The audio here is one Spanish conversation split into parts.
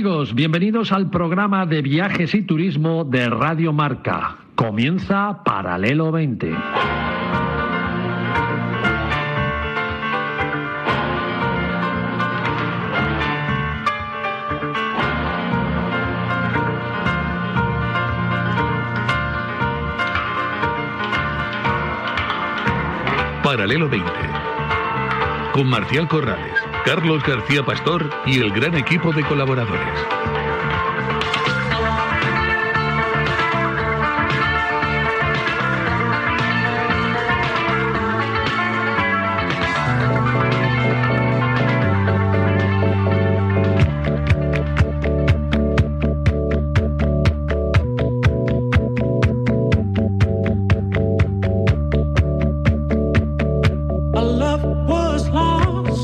amigos, bienvenidos al programa de viajes y turismo de Radio Marca. Comienza Paralelo 20. Paralelo 20, con Marcial Corrales, Carlos García Pastor y el gran equipo de colaboradores.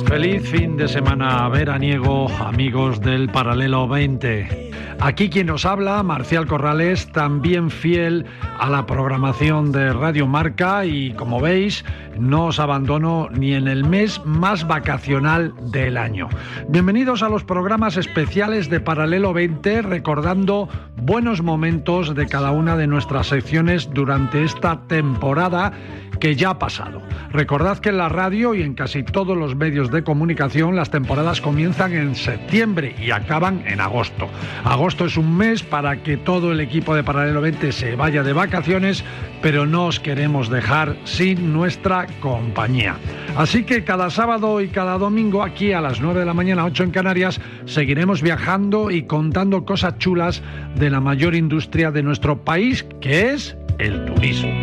Feliz fin de semana veraniego, amigos del Paralelo 20. Aquí quien nos habla, Marcial Corrales, también fiel a la programación de Radio Marca y, como veis, no os abandono ni en el mes más vacacional del año. Bienvenidos a los programas especiales de Paralelo 20, recordando buenos momentos de cada una de nuestras secciones durante esta temporada que ya ha pasado. Recordad que en la radio y en casi todos los medios de comunicación las temporadas comienzan en septiembre y acaban en agosto. Agosto es un mes para que todo el equipo de Paralelo 20 se vaya de vacaciones, pero no os queremos dejar sin nuestra compañía. Así que cada sábado y cada domingo aquí a las 9 de la mañana, 8 en Canarias, seguiremos viajando y contando cosas chulas de la mayor industria de nuestro país, que es el turismo.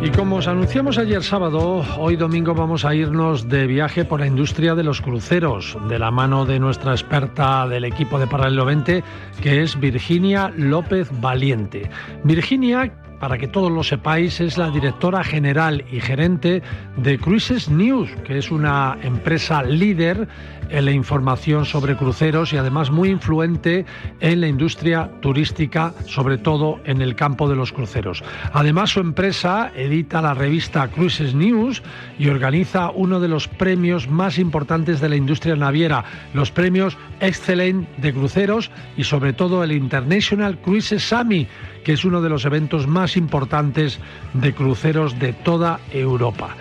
Y como os anunciamos ayer sábado, hoy domingo vamos a irnos de viaje por la industria de los cruceros, de la mano de nuestra experta del equipo de Paralelo 20, que es Virginia López Valiente. Virginia, para que todos lo sepáis, es la directora general y gerente de Cruises News, que es una empresa líder en la información sobre cruceros y además muy influente en la industria turística, sobre todo en el campo de los cruceros. Además, su empresa edita la revista Cruises News y organiza uno de los premios más importantes de la industria naviera, los premios Excellent de cruceros y sobre todo el International Cruises Summit, que es uno de los eventos más importantes de cruceros de toda Europa.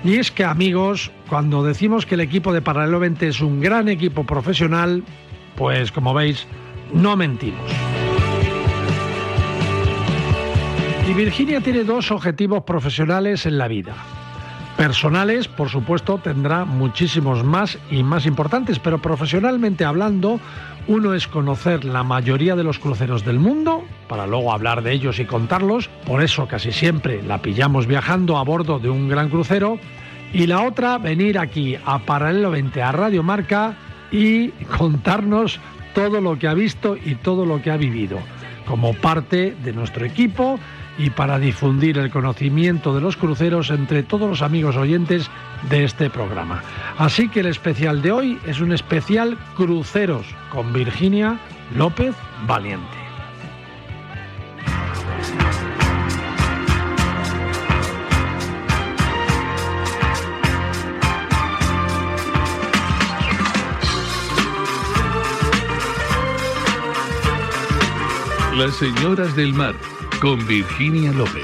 Y es que, amigos, cuando decimos que el equipo de Paralelo 20 es un gran equipo profesional, pues como veis, no mentimos. Y Virginia tiene dos objetivos profesionales en la vida. Personales, por supuesto, tendrá muchísimos más y más importantes, pero profesionalmente hablando, uno es conocer la mayoría de los cruceros del mundo, para luego hablar de ellos y contarlos, por eso casi siempre la pillamos viajando a bordo de un gran crucero, y la otra, venir aquí a Paralelo 20, a Radio Marca, y contarnos todo lo que ha visto y todo lo que ha vivido, como parte de nuestro equipo, y para difundir el conocimiento de los cruceros entre todos los amigos oyentes de este programa. Así que el especial de hoy es un especial cruceros con Virginia López Valiente. Las señoras del mar, con Virginia López.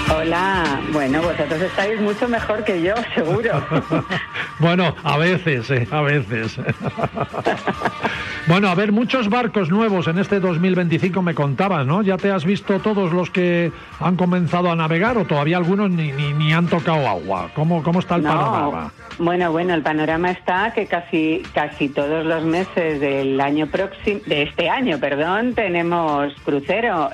Hola, bueno, vosotros estáis mucho mejor que yo, seguro. Bueno, a veces. Bueno, a ver, muchos barcos nuevos en este 2025 me contabas, ¿no? ¿Ya te has visto todos los que han comenzado a navegar o todavía algunos ni han tocado agua? ¿Cómo está el panorama? Bueno, el panorama está que casi todos los meses del año próximo, de este año, tenemos crucero,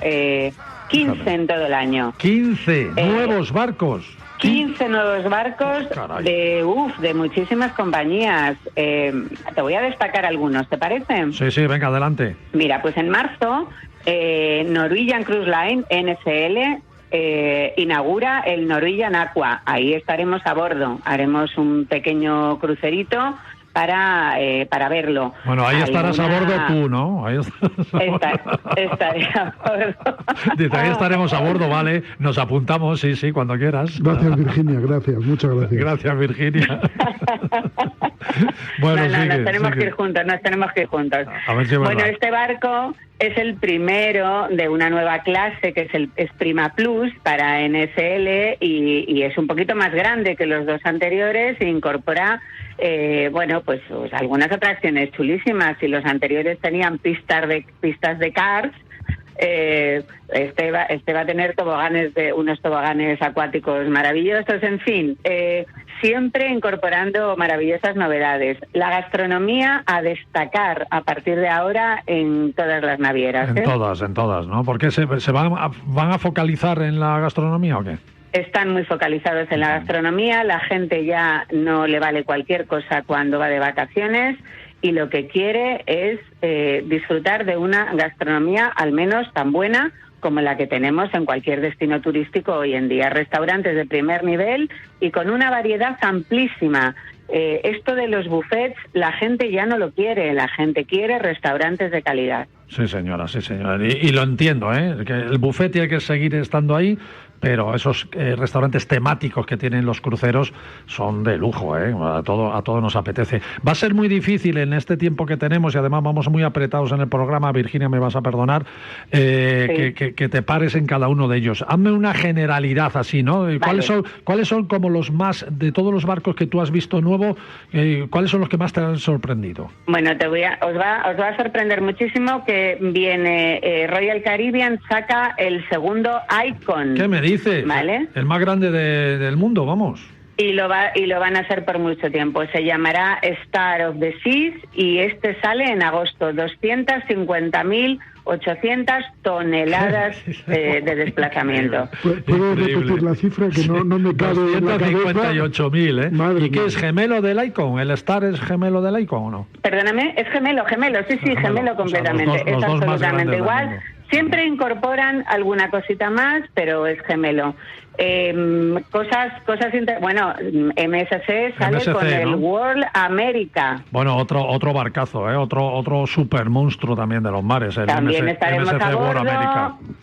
15 en todo el año. 15 nuevos barcos. 15 nuevos barcos de muchísimas compañías. Te voy a destacar algunos, ¿te parece? Sí, venga, adelante. Mira, pues en marzo, Norwegian Cruise Line, NSL, inaugura el Norwegian Aqua. Ahí estaremos a bordo. Haremos un pequeño crucerito para verlo. Bueno, ahí estarás a bordo tú, ¿no? Ahí estaré a bordo. Ahí estaremos a bordo, vale. Nos apuntamos, sí, cuando quieras. Gracias, Virginia, gracias, muchas gracias. Gracias, Virginia. Bueno, nos tenemos que ir juntos. A ver si bueno, este barco es el primero de una nueva clase que es Prima Plus para NSL y es un poquito más grande que los dos anteriores e incorpora pues algunas atracciones chulísimas. Si los anteriores tenían pistas de karts, este va a tener unos toboganes acuáticos maravillosos, en fin, siempre incorporando maravillosas novedades. La gastronomía a destacar a partir de ahora en todas las navieras. En todas, ¿no? ¿Por qué se van a focalizar en la gastronomía o qué? Están muy focalizados en la gastronomía, la gente ya no le vale cualquier cosa cuando va de vacaciones y lo que quiere es disfrutar de una gastronomía al menos tan buena como la que tenemos en cualquier destino turístico hoy en día. Restaurantes de primer nivel y con una variedad amplísima. Esto de los buffets, la gente ya no lo quiere, la gente quiere restaurantes de calidad. Sí, señora. Y lo entiendo, que el buffet tiene que seguir estando ahí, pero esos restaurantes temáticos que tienen los cruceros son de lujo, a todo nos apetece. Va a ser muy difícil en este tiempo que tenemos y además vamos muy apretados en el programa, Virginia, me vas a perdonar, sí. que te pares en cada uno de ellos. Hazme una generalidad así, ¿no? Vale. ¿Cuáles son como los más, de todos los barcos que tú has visto nuevo, cuáles son los que más te han sorprendido? Bueno, os va a sorprender muchísimo que viene Royal Caribbean, saca el segundo Icon. ¿Qué me dices? ¿Vale? El más grande del mundo, vamos. Y lo van a hacer por mucho tiempo. Se llamará Star of the Seas y sale en agosto. 250.800 toneladas de desplazamiento. ¿Puedo repetir la cifra que no me cabe en la cabeza? 258.000, Madre ¿Y qué mía. es gemelo del Icon? ¿El Star es gemelo del Icon o no? Perdóname, es gemelo, sí, gemelo completamente. O sea, los dos más absolutamente grandes del igual. mundo. Siempre incorporan alguna cosita más, pero es gemelo. MSC sale con el ¿no? World America. Bueno, otro barcazo, otro super monstruo también de los mares. El También estaremos MSC a World America. bordo.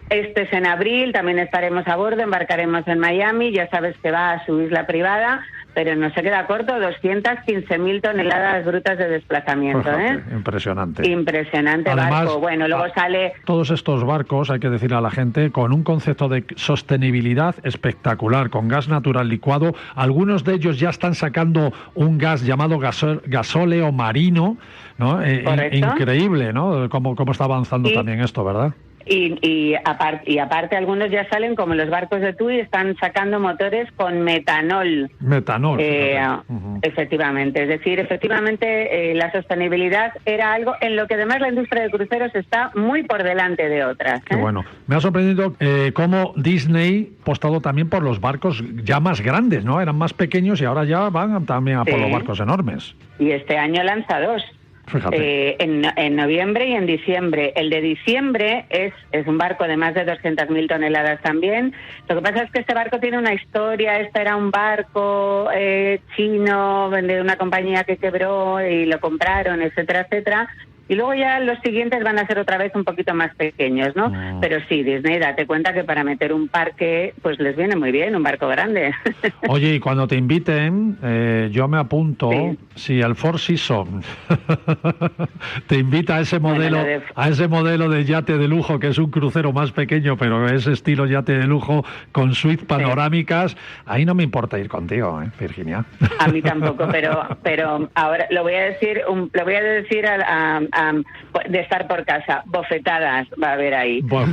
Este es en abril, también estaremos a bordo, embarcaremos en Miami, ya sabes que va a su isla privada, pero no se queda corto, 215.000 toneladas brutas de desplazamiento. Impresionante. Impresionante. Además, barco. Bueno, luego sale... Todos estos barcos, hay que decirle a la gente, con un concepto de sostenibilidad espectacular, con gas natural licuado. Algunos de ellos ya están sacando un gas llamado gasóleo marino, ¿no? Increíble, ¿no? Cómo está avanzando también esto, ¿verdad? Y aparte algunos ya salen, como los barcos de TUI, están sacando motores con metanol. Efectivamente, es decir, la sostenibilidad era algo en lo que además la industria de cruceros está muy por delante de otras. Qué bueno. Me ha sorprendido cómo Disney ha apostado también por los barcos ya más grandes, ¿no? Eran más pequeños y ahora ya van también a por los barcos enormes. Y este año lanza 2. Fíjate. En noviembre y en diciembre. El de diciembre es un barco de más de 200.000 toneladas también. Lo que pasa es que este barco tiene una historia. Este era un barco chino de una compañía que quebró y lo compraron, etcétera, etcétera. Y luego ya los siguientes van a ser otra vez un poquito más pequeños, ¿no? Pero sí, Disney, date cuenta que para meter un parque, pues les viene muy bien, un barco grande. Oye, y cuando te inviten, yo me apunto, si el Four Seasons te invita a ese modelo, de yate de lujo, que es un crucero más pequeño, pero es estilo yate de lujo, con suites panorámicas, ahí no me importa ir contigo, Virginia. A mí tampoco, pero ahora lo voy a decir de estar por casa, bofetadas va a haber ahí. Va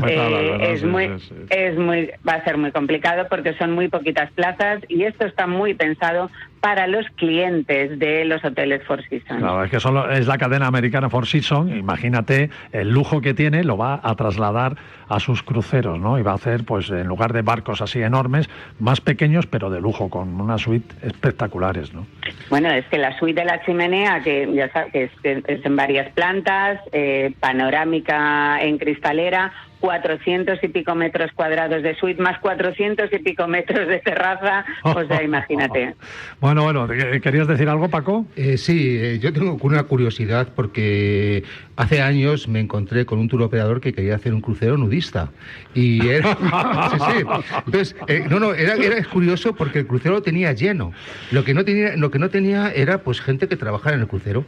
a ser muy complicado porque son muy poquitas plazas y esto está muy pensado para los clientes de los hoteles Four Seasons. Claro, es que es la cadena americana Four Seasons. Imagínate el lujo que tiene, lo va a trasladar a sus cruceros, ¿no? Y va a hacer, pues, en lugar de barcos así enormes, más pequeños, pero de lujo, con una suite espectaculares, ¿no? Bueno, es que la suite de la chimenea, que ya sabes que es en varias plantas, panorámica en cristalera, 400 y pico metros cuadrados de suite, más 400 y pico metros de terraza, o sea, imagínate. Bueno, ¿querías decir algo, Paco? Sí, yo tengo una curiosidad porque hace años me encontré con un tour operador que quería hacer un crucero nudista. Y era... sí. Entonces, era curioso porque el crucero lo tenía lleno. Lo que no tenía era pues gente que trabajara en el crucero.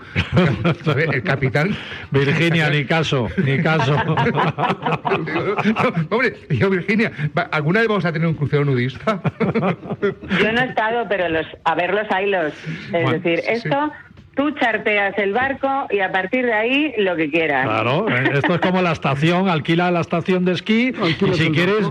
El capitán... Virginia, ni caso. Hombre, Virginia, ¿alguna vez vamos a tener un crucero nudista? Yo no he estado, pero a ver los hilos. Es decir, esto... Tú charteas el barco y a partir de ahí lo que quieras. Claro, esto es como la estación, alquila la estación de esquí y si quieres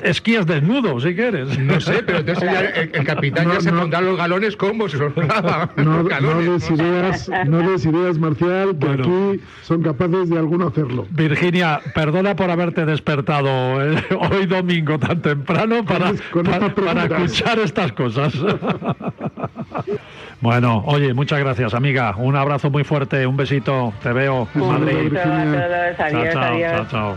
esquías desnudo, si quieres. No sé, pero entonces ya el capitán ya se pondrá los galones como se los graba. No des ideas, Marcial, que aquí son capaces de alguno hacerlo. Virginia, perdona por haberte despertado hoy domingo tan temprano para escuchar estas cosas. Bueno, oye, muchas gracias, amiga. Un abrazo muy fuerte, un besito. Te veo en Madrid. Un besito a todos. Adiós, adiós. Chao.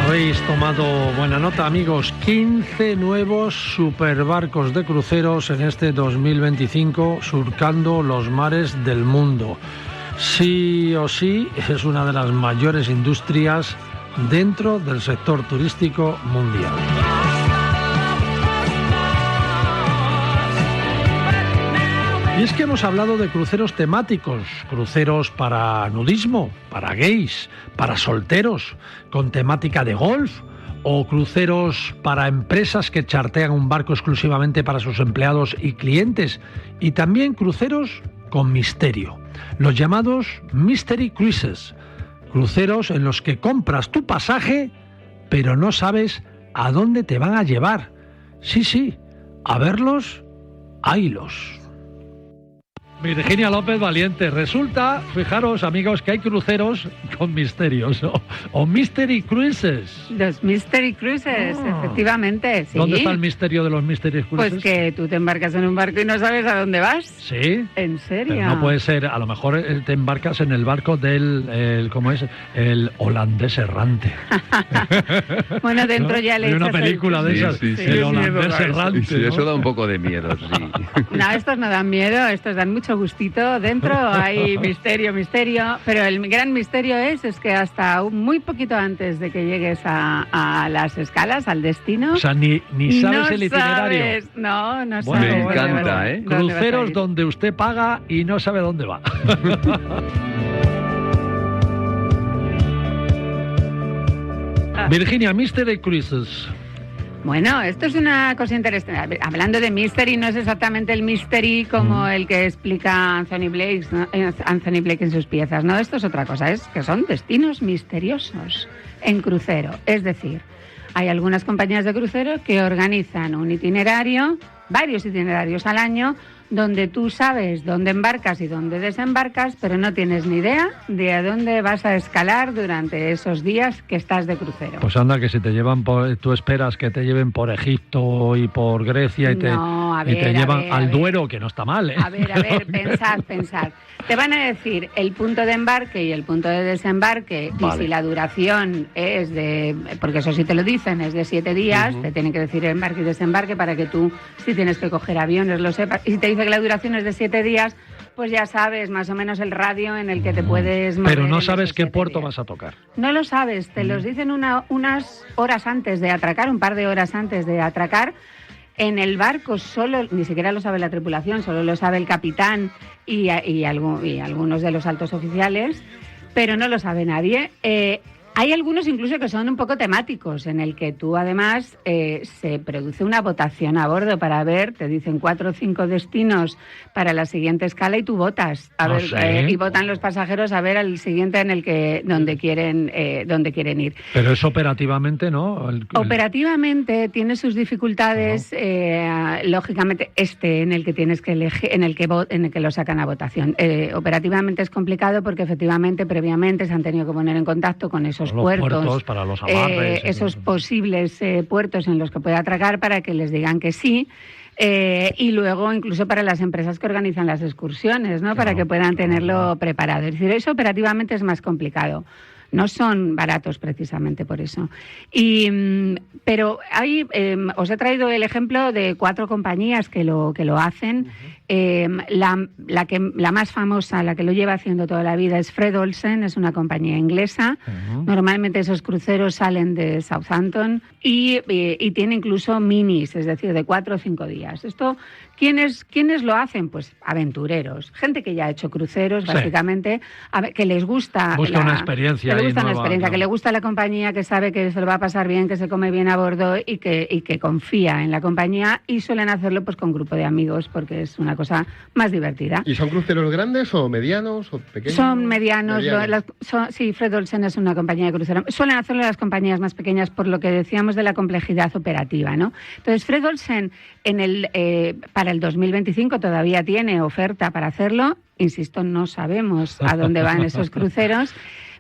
Habéis tomado buena nota, amigos. 15 nuevos superbarcos de cruceros en este 2025, surcando los mares del mundo. Sí o sí, es una de las mayores industrias dentro del sector turístico mundial. Y es que hemos hablado de cruceros temáticos, cruceros para nudismo, para gays, para solteros, con temática de golf, o cruceros para empresas que chartean un barco exclusivamente para sus empleados y clientes, y también cruceros con misterio, los llamados Mystery Cruises, cruceros en los que compras tu pasaje, pero no sabes a dónde te van a llevar. Sí, a verlos, haylos. Virginia López Valiente, resulta, fijaros amigos, que hay cruceros con misterios, o Mystery Cruises. Los Mystery Cruises, efectivamente, sí. ¿Dónde está el misterio de los Mystery Cruises? Pues que tú te embarcas en un barco y no sabes a dónde vas. ¿Sí? ¿En serio? Pero no puede ser, a lo mejor te embarcas en el barco del ¿cómo es? El holandés errante. Bueno, dentro ¿no? Ya le echas... Hay una película de esas, el holandés errante. Sí, ¿no? Eso da un poco de miedo, sí. No, estos no dan miedo, estos dan mucho gustito. Dentro hay misterio, pero el gran misterio es que hasta muy poquito antes de que llegues a las escalas, al destino... O sea, ni sabes el itinerario. Sabes, no bueno, sabes. Me encanta, ¿eh? Cruceros donde usted paga y no sabe dónde va. Virginia, Mystery Cruises. Bueno, esto es una cosa interesante. Hablando de mystery, no es exactamente el mystery como el que explica Anthony Blake, ¿no? Anthony Blake en sus piezas. No, esto es otra cosa, es que son destinos misteriosos en crucero. Es decir, hay algunas compañías de crucero que organizan un itinerario, varios itinerarios al año, donde tú sabes dónde embarcas y dónde desembarcas, pero no tienes ni idea de a dónde vas a escalar durante esos días que estás de crucero. Pues anda, que si te llevan tú esperas que te lleven por Egipto y por Grecia y te llevan al Duero, que no está mal, ¿eh? A ver, pensad. Te van a decir el punto de embarque y el punto de desembarque, vale. Y si la duración es porque eso sí te lo dicen, es de 7 días, te tienen que decir embarque y desembarque para que tú, si tienes que coger aviones, lo sepas. Y si te dice que la duración es de 7 días, pues ya sabes más o menos el radio en el que te puedes mover. Pero no sabes qué puerto vas a tocar. No lo sabes, te los dicen unas horas antes de atracar, un par de horas antes de atracar. En el barco solo, ni siquiera lo sabe la tripulación, solo lo sabe el capitán y algunos de los altos oficiales, pero no lo sabe nadie. Hay algunos incluso que son un poco temáticos, en el que tú además se produce una votación a bordo para ver, te dicen 4 o 5 destinos para la siguiente escala y tú votas y votan los pasajeros a ver al siguiente donde quieren ir. Pero es operativamente, ¿no? Operativamente tiene sus dificultades, lógicamente en el que tienes que elegir, en el que lo sacan a votación. Operativamente es complicado porque efectivamente previamente se han tenido que poner en contacto con esos esos puertos, para los amarres, esos posibles puertos en los que puede atracar para que les digan que sí. Y luego incluso para las empresas que organizan las excursiones, ¿no? Para que puedan tenerlo preparado. Es decir, eso operativamente es más complicado. No son baratos precisamente por eso. Pero os he traído el ejemplo de 4 compañías que lo hacen. La más famosa, la que lo lleva haciendo toda la vida, es Fred Olsen, es una compañía inglesa. Normalmente esos cruceros salen de Southampton y tiene incluso minis, es decir, de 4 o 5 días. Esto, ¿quiénes lo hacen? Pues aventureros, gente que ya ha hecho cruceros, básicamente, que les gusta... Busca una experiencia. Que le gusta una experiencia, que le gusta la compañía, que sabe que se lo va a pasar bien, que se come bien a bordo y que confía en la compañía, y suelen hacerlo pues con grupo de amigos porque es una cosa más divertida. ¿Y son cruceros grandes o medianos o pequeños? Son medianos. Sí, Fred Olsen es una compañía de cruceros. Suelen hacerlo las compañías más pequeñas por lo que decíamos de la complejidad operativa, ¿no? Entonces, Fred Olsen para el 2025 todavía tiene oferta para hacerlo. Insisto, no sabemos a dónde van esos cruceros.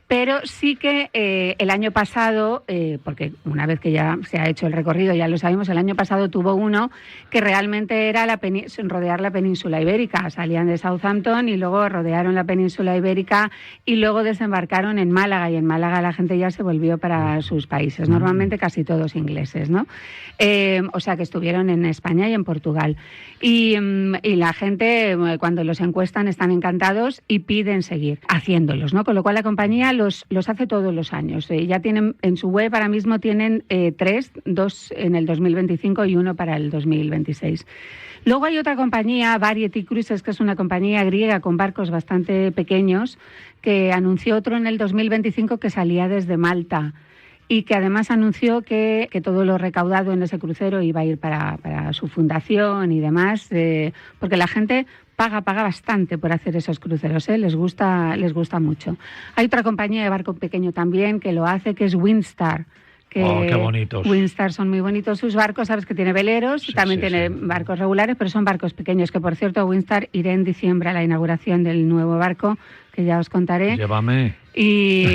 Pero sí que el año pasado, porque una vez que ya se ha hecho el recorrido, ya lo sabemos, el año pasado tuvo uno que realmente era rodear la península ibérica. Salían de Southampton y luego rodearon la península ibérica y luego desembarcaron en Málaga, y en Málaga la gente ya se volvió para sus países, normalmente casi todos ingleses, ¿no? O sea que estuvieron en España y en Portugal. Y la gente, cuando los encuestan, están encantados y piden seguir haciéndolos, ¿no? Con lo cual la compañía los hace todos los años. Ya tienen en su web, ahora mismo tienen 3, 2 en el 2025 y 1 para el 2026. Luego hay otra compañía, Variety Cruises, que es una compañía griega con barcos bastante pequeños, que anunció otro en el 2025 que salía desde Malta y que además anunció que todo lo recaudado en ese crucero iba a ir para su fundación y demás, porque la gente paga bastante por hacer esos cruceros, les gusta mucho. Hay otra compañía de barco pequeño también que lo hace, que es Windstar. Qué bonitos. Windstar son muy bonitos sus barcos, sabes que tiene veleros, también tiene barcos regulares, pero son barcos pequeños, que por cierto Windstar iré en diciembre a la inauguración del nuevo barco, que ya os contaré. Llévame. Y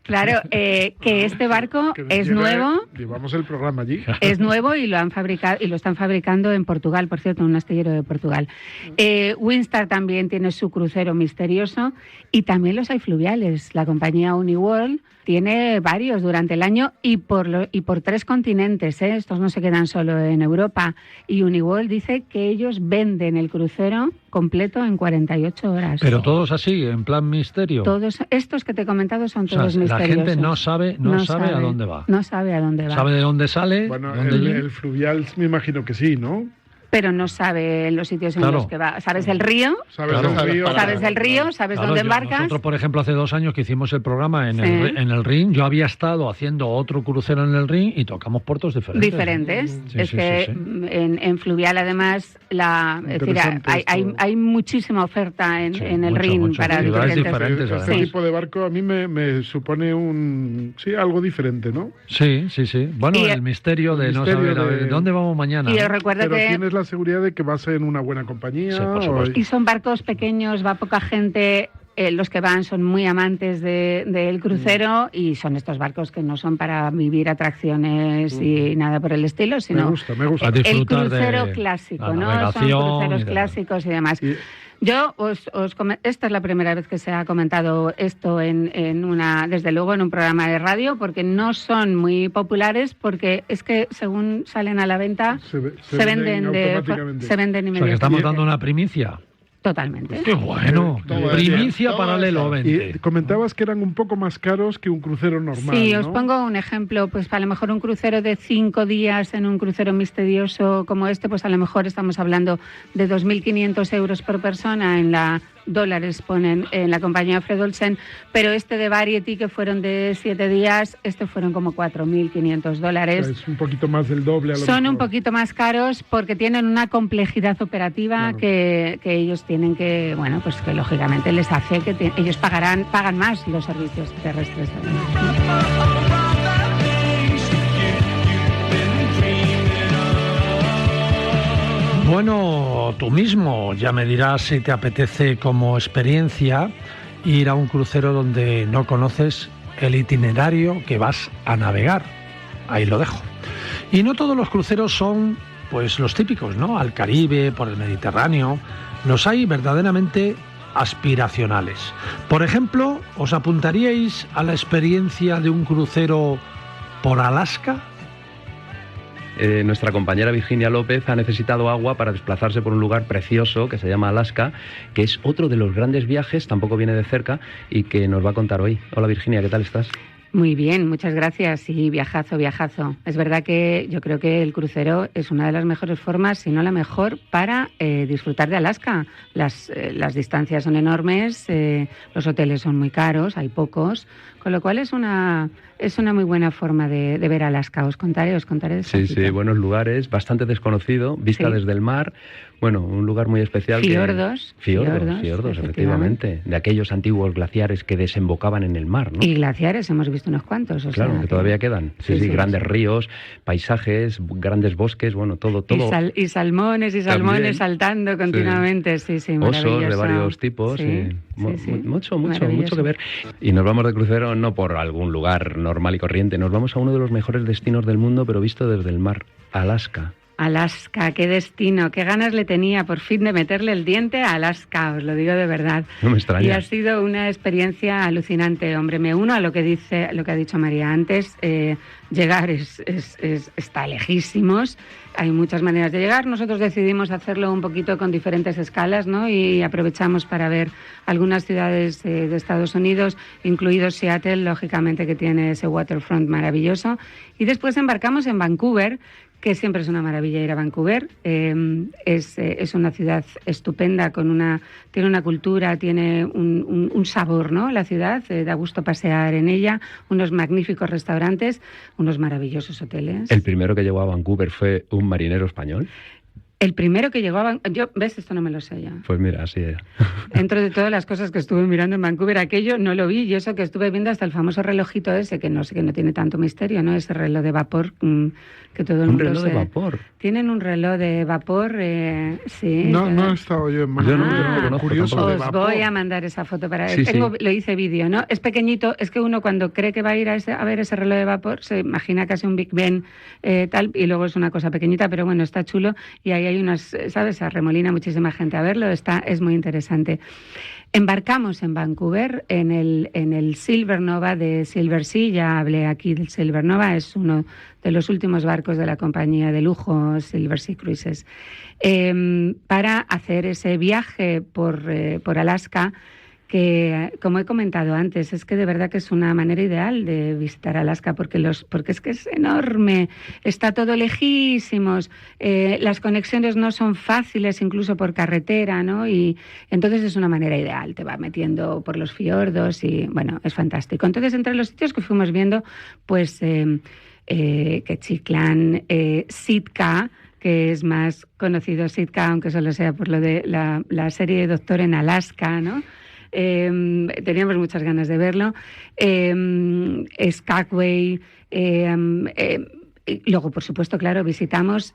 Claro, que este barco es nuevo. Llevamos el programa allí. Es nuevo y lo han fabricado y lo están fabricando en Portugal, por cierto, en un astillero de Portugal. Windstar también tiene su crucero misterioso y también los hay fluviales. La compañía Uniworld tiene varios durante el año y por 3 continentes. Estos no se quedan solo en Europa. Y Uniworld dice que ellos venden el crucero completo en 48 horas. Pero todos así, en plan misterio. Todos estos que te he comentado son todos misteriosos. La gente no sabe a dónde va. No sabe a dónde va. ¿Sabe de dónde sale? Bueno, el fluvial me imagino que sí, ¿no? Pero no sabe los sitios en los que va. ¿Sabes el río? ¿Sabes el río? ¿Sabes dónde embarcas? Nosotros, por ejemplo, hace 2 años que hicimos el programa en el Rin, yo había estado haciendo otro crucero en el Rin y tocamos puertos diferentes. En fluvial, además, hay muchísima oferta en el Rin para diferentes. Este tipo de barco a mí me supone algo diferente, ¿no? Sí. Bueno, el misterio de no saber a ver, ¿dónde vamos mañana? Y yo recuerdo que tienes la seguridad de que vas en una buena compañía. Sí, por supuesto. Y son barcos pequeños, va poca gente. Los que van son muy amantes del crucero y son estos barcos que no son para vivir atracciones y nada por el estilo, sino me gusta. El crucero clásico, ¿no? Son cruceros clásicos y demás. Yo esta es la primera vez que se ha comentado esto desde luego en un programa de radio, porque no son muy populares, porque es que según salen a la venta se venden inmediatamente. O sea, que estamos dando una primicia. Totalmente. ¡Qué bueno! Primicia Paralelo 20. Y comentabas que eran un poco más caros que un crucero normal, Sí, ¿no? os pongo un ejemplo. Pues a lo mejor un crucero de 5 días en un crucero misterioso como este, pues a lo mejor estamos hablando de 2.500 euros por persona dólares ponen en la compañía Fred Olsen, pero este de Variety, que fueron de 7 días, fueron como $4.500. O sea, es un poquito más del doble. Son un poquito más caros porque tienen una complejidad operativa que ellos tienen que, bueno, pues que lógicamente les hace que ellos pagan más los servicios terrestres. Bueno, tú mismo ya me dirás si te apetece como experiencia ir a un crucero donde no conoces el itinerario que vas a navegar. Ahí lo dejo. Y no todos los cruceros son pues los típicos, ¿no? Al Caribe, por el Mediterráneo. Los hay verdaderamente aspiracionales. Por ejemplo, ¿os apuntaríais a la experiencia de un crucero por Alaska? Nuestra compañera Virginia López ha necesitado agua para desplazarse por un lugar precioso que se llama Alaska, que es otro de los grandes viajes, tampoco viene de cerca, y que nos va a contar hoy. Hola Virginia, ¿qué tal estás? Muy bien, muchas gracias y viajazo. Es verdad que yo creo que el crucero es una de las mejores formas, si no la mejor, para disfrutar de Alaska. Las distancias son enormes, los hoteles son muy caros, hay pocos, con lo cual es una muy buena forma de ver Alaska. Os contaré despacito. Sí, buenos lugares, bastante desconocido, vista desde el mar. Bueno, un lugar muy especial. Fiordos, efectivamente. De aquellos antiguos glaciares que desembocaban en el mar, ¿no? Y glaciares, hemos visto unos cuantos. Claro, que todavía quedan. Sí, grandes ríos, paisajes, grandes bosques, bueno, todo. Y salmones también, saltando continuamente, sí, maravilloso. Osos de varios tipos, mucho que ver. Y nos vamos de crucero no por algún lugar normal y corriente, nos vamos a uno de los mejores destinos del mundo, pero visto desde el mar, Alaska. Alaska, qué destino, qué ganas le tenía por fin de meterle el diente a Alaska, os lo digo de verdad. No me extraña. Y ha sido una experiencia alucinante, hombre. Me uno a lo que ha dicho María antes. Llegar está lejísimos. Hay muchas maneras de llegar. Nosotros decidimos hacerlo un poquito con diferentes escalas, ¿no? Y aprovechamos para ver algunas ciudades de Estados Unidos, incluido Seattle, lógicamente, que tiene ese waterfront maravilloso. Y después embarcamos en Vancouver, que siempre es una maravilla ir a Vancouver. Es una ciudad estupenda, tiene una cultura, tiene un sabor, ¿no? La ciudad, da gusto pasear en ella, unos magníficos restaurantes, unos maravillosos hoteles. ¿El primero que llegó a Vancouver fue un marinero español? El primero que llegó a Vancouver... ¿Ves? Esto no me lo sé ya. Pues mira, así era. Dentro de todas las cosas que estuve mirando en Vancouver, aquello no lo vi. Y eso que estuve viendo hasta el famoso relojito ese, que no tiene tanto misterio, ¿no? Ese reloj de vapor que todo el mundo... ¿Un reloj de vapor? Tienen un reloj de vapor, sí. No he estado yo en Vancouver. Curioso de vapor. Os voy a mandar esa foto para... Sí. Lo hice vídeo, ¿no? Es pequeñito, es que uno cuando cree que va a ir a ver ese reloj de vapor se imagina casi un Big Ben tal, y luego es una cosa pequeñita, pero bueno, está chulo y ahí hay unas, ¿sabes? Arremolina muchísima gente a verlo, es muy interesante. Embarcamos en Vancouver en el Silver Nova de Silversea. Ya hablé aquí del Silver Nova, es uno de los últimos barcos de la compañía de lujo Silversea Cruises, para hacer ese viaje por Alaska, que, como he comentado antes, es que de verdad que es una manera ideal de visitar Alaska, porque es que es enorme, está todo lejísimos, las conexiones no son fáciles, incluso por carretera, ¿no? Y entonces es una manera ideal, te va metiendo por los fiordos y, bueno, es fantástico. Entonces, entre los sitios que fuimos viendo, pues, Quechitlán, Sitka, que es más conocido Sitka, aunque solo sea por lo de la serie Doctor en Alaska, ¿no? Teníamos muchas ganas de verlo. Skagway, luego, por supuesto, claro, visitamos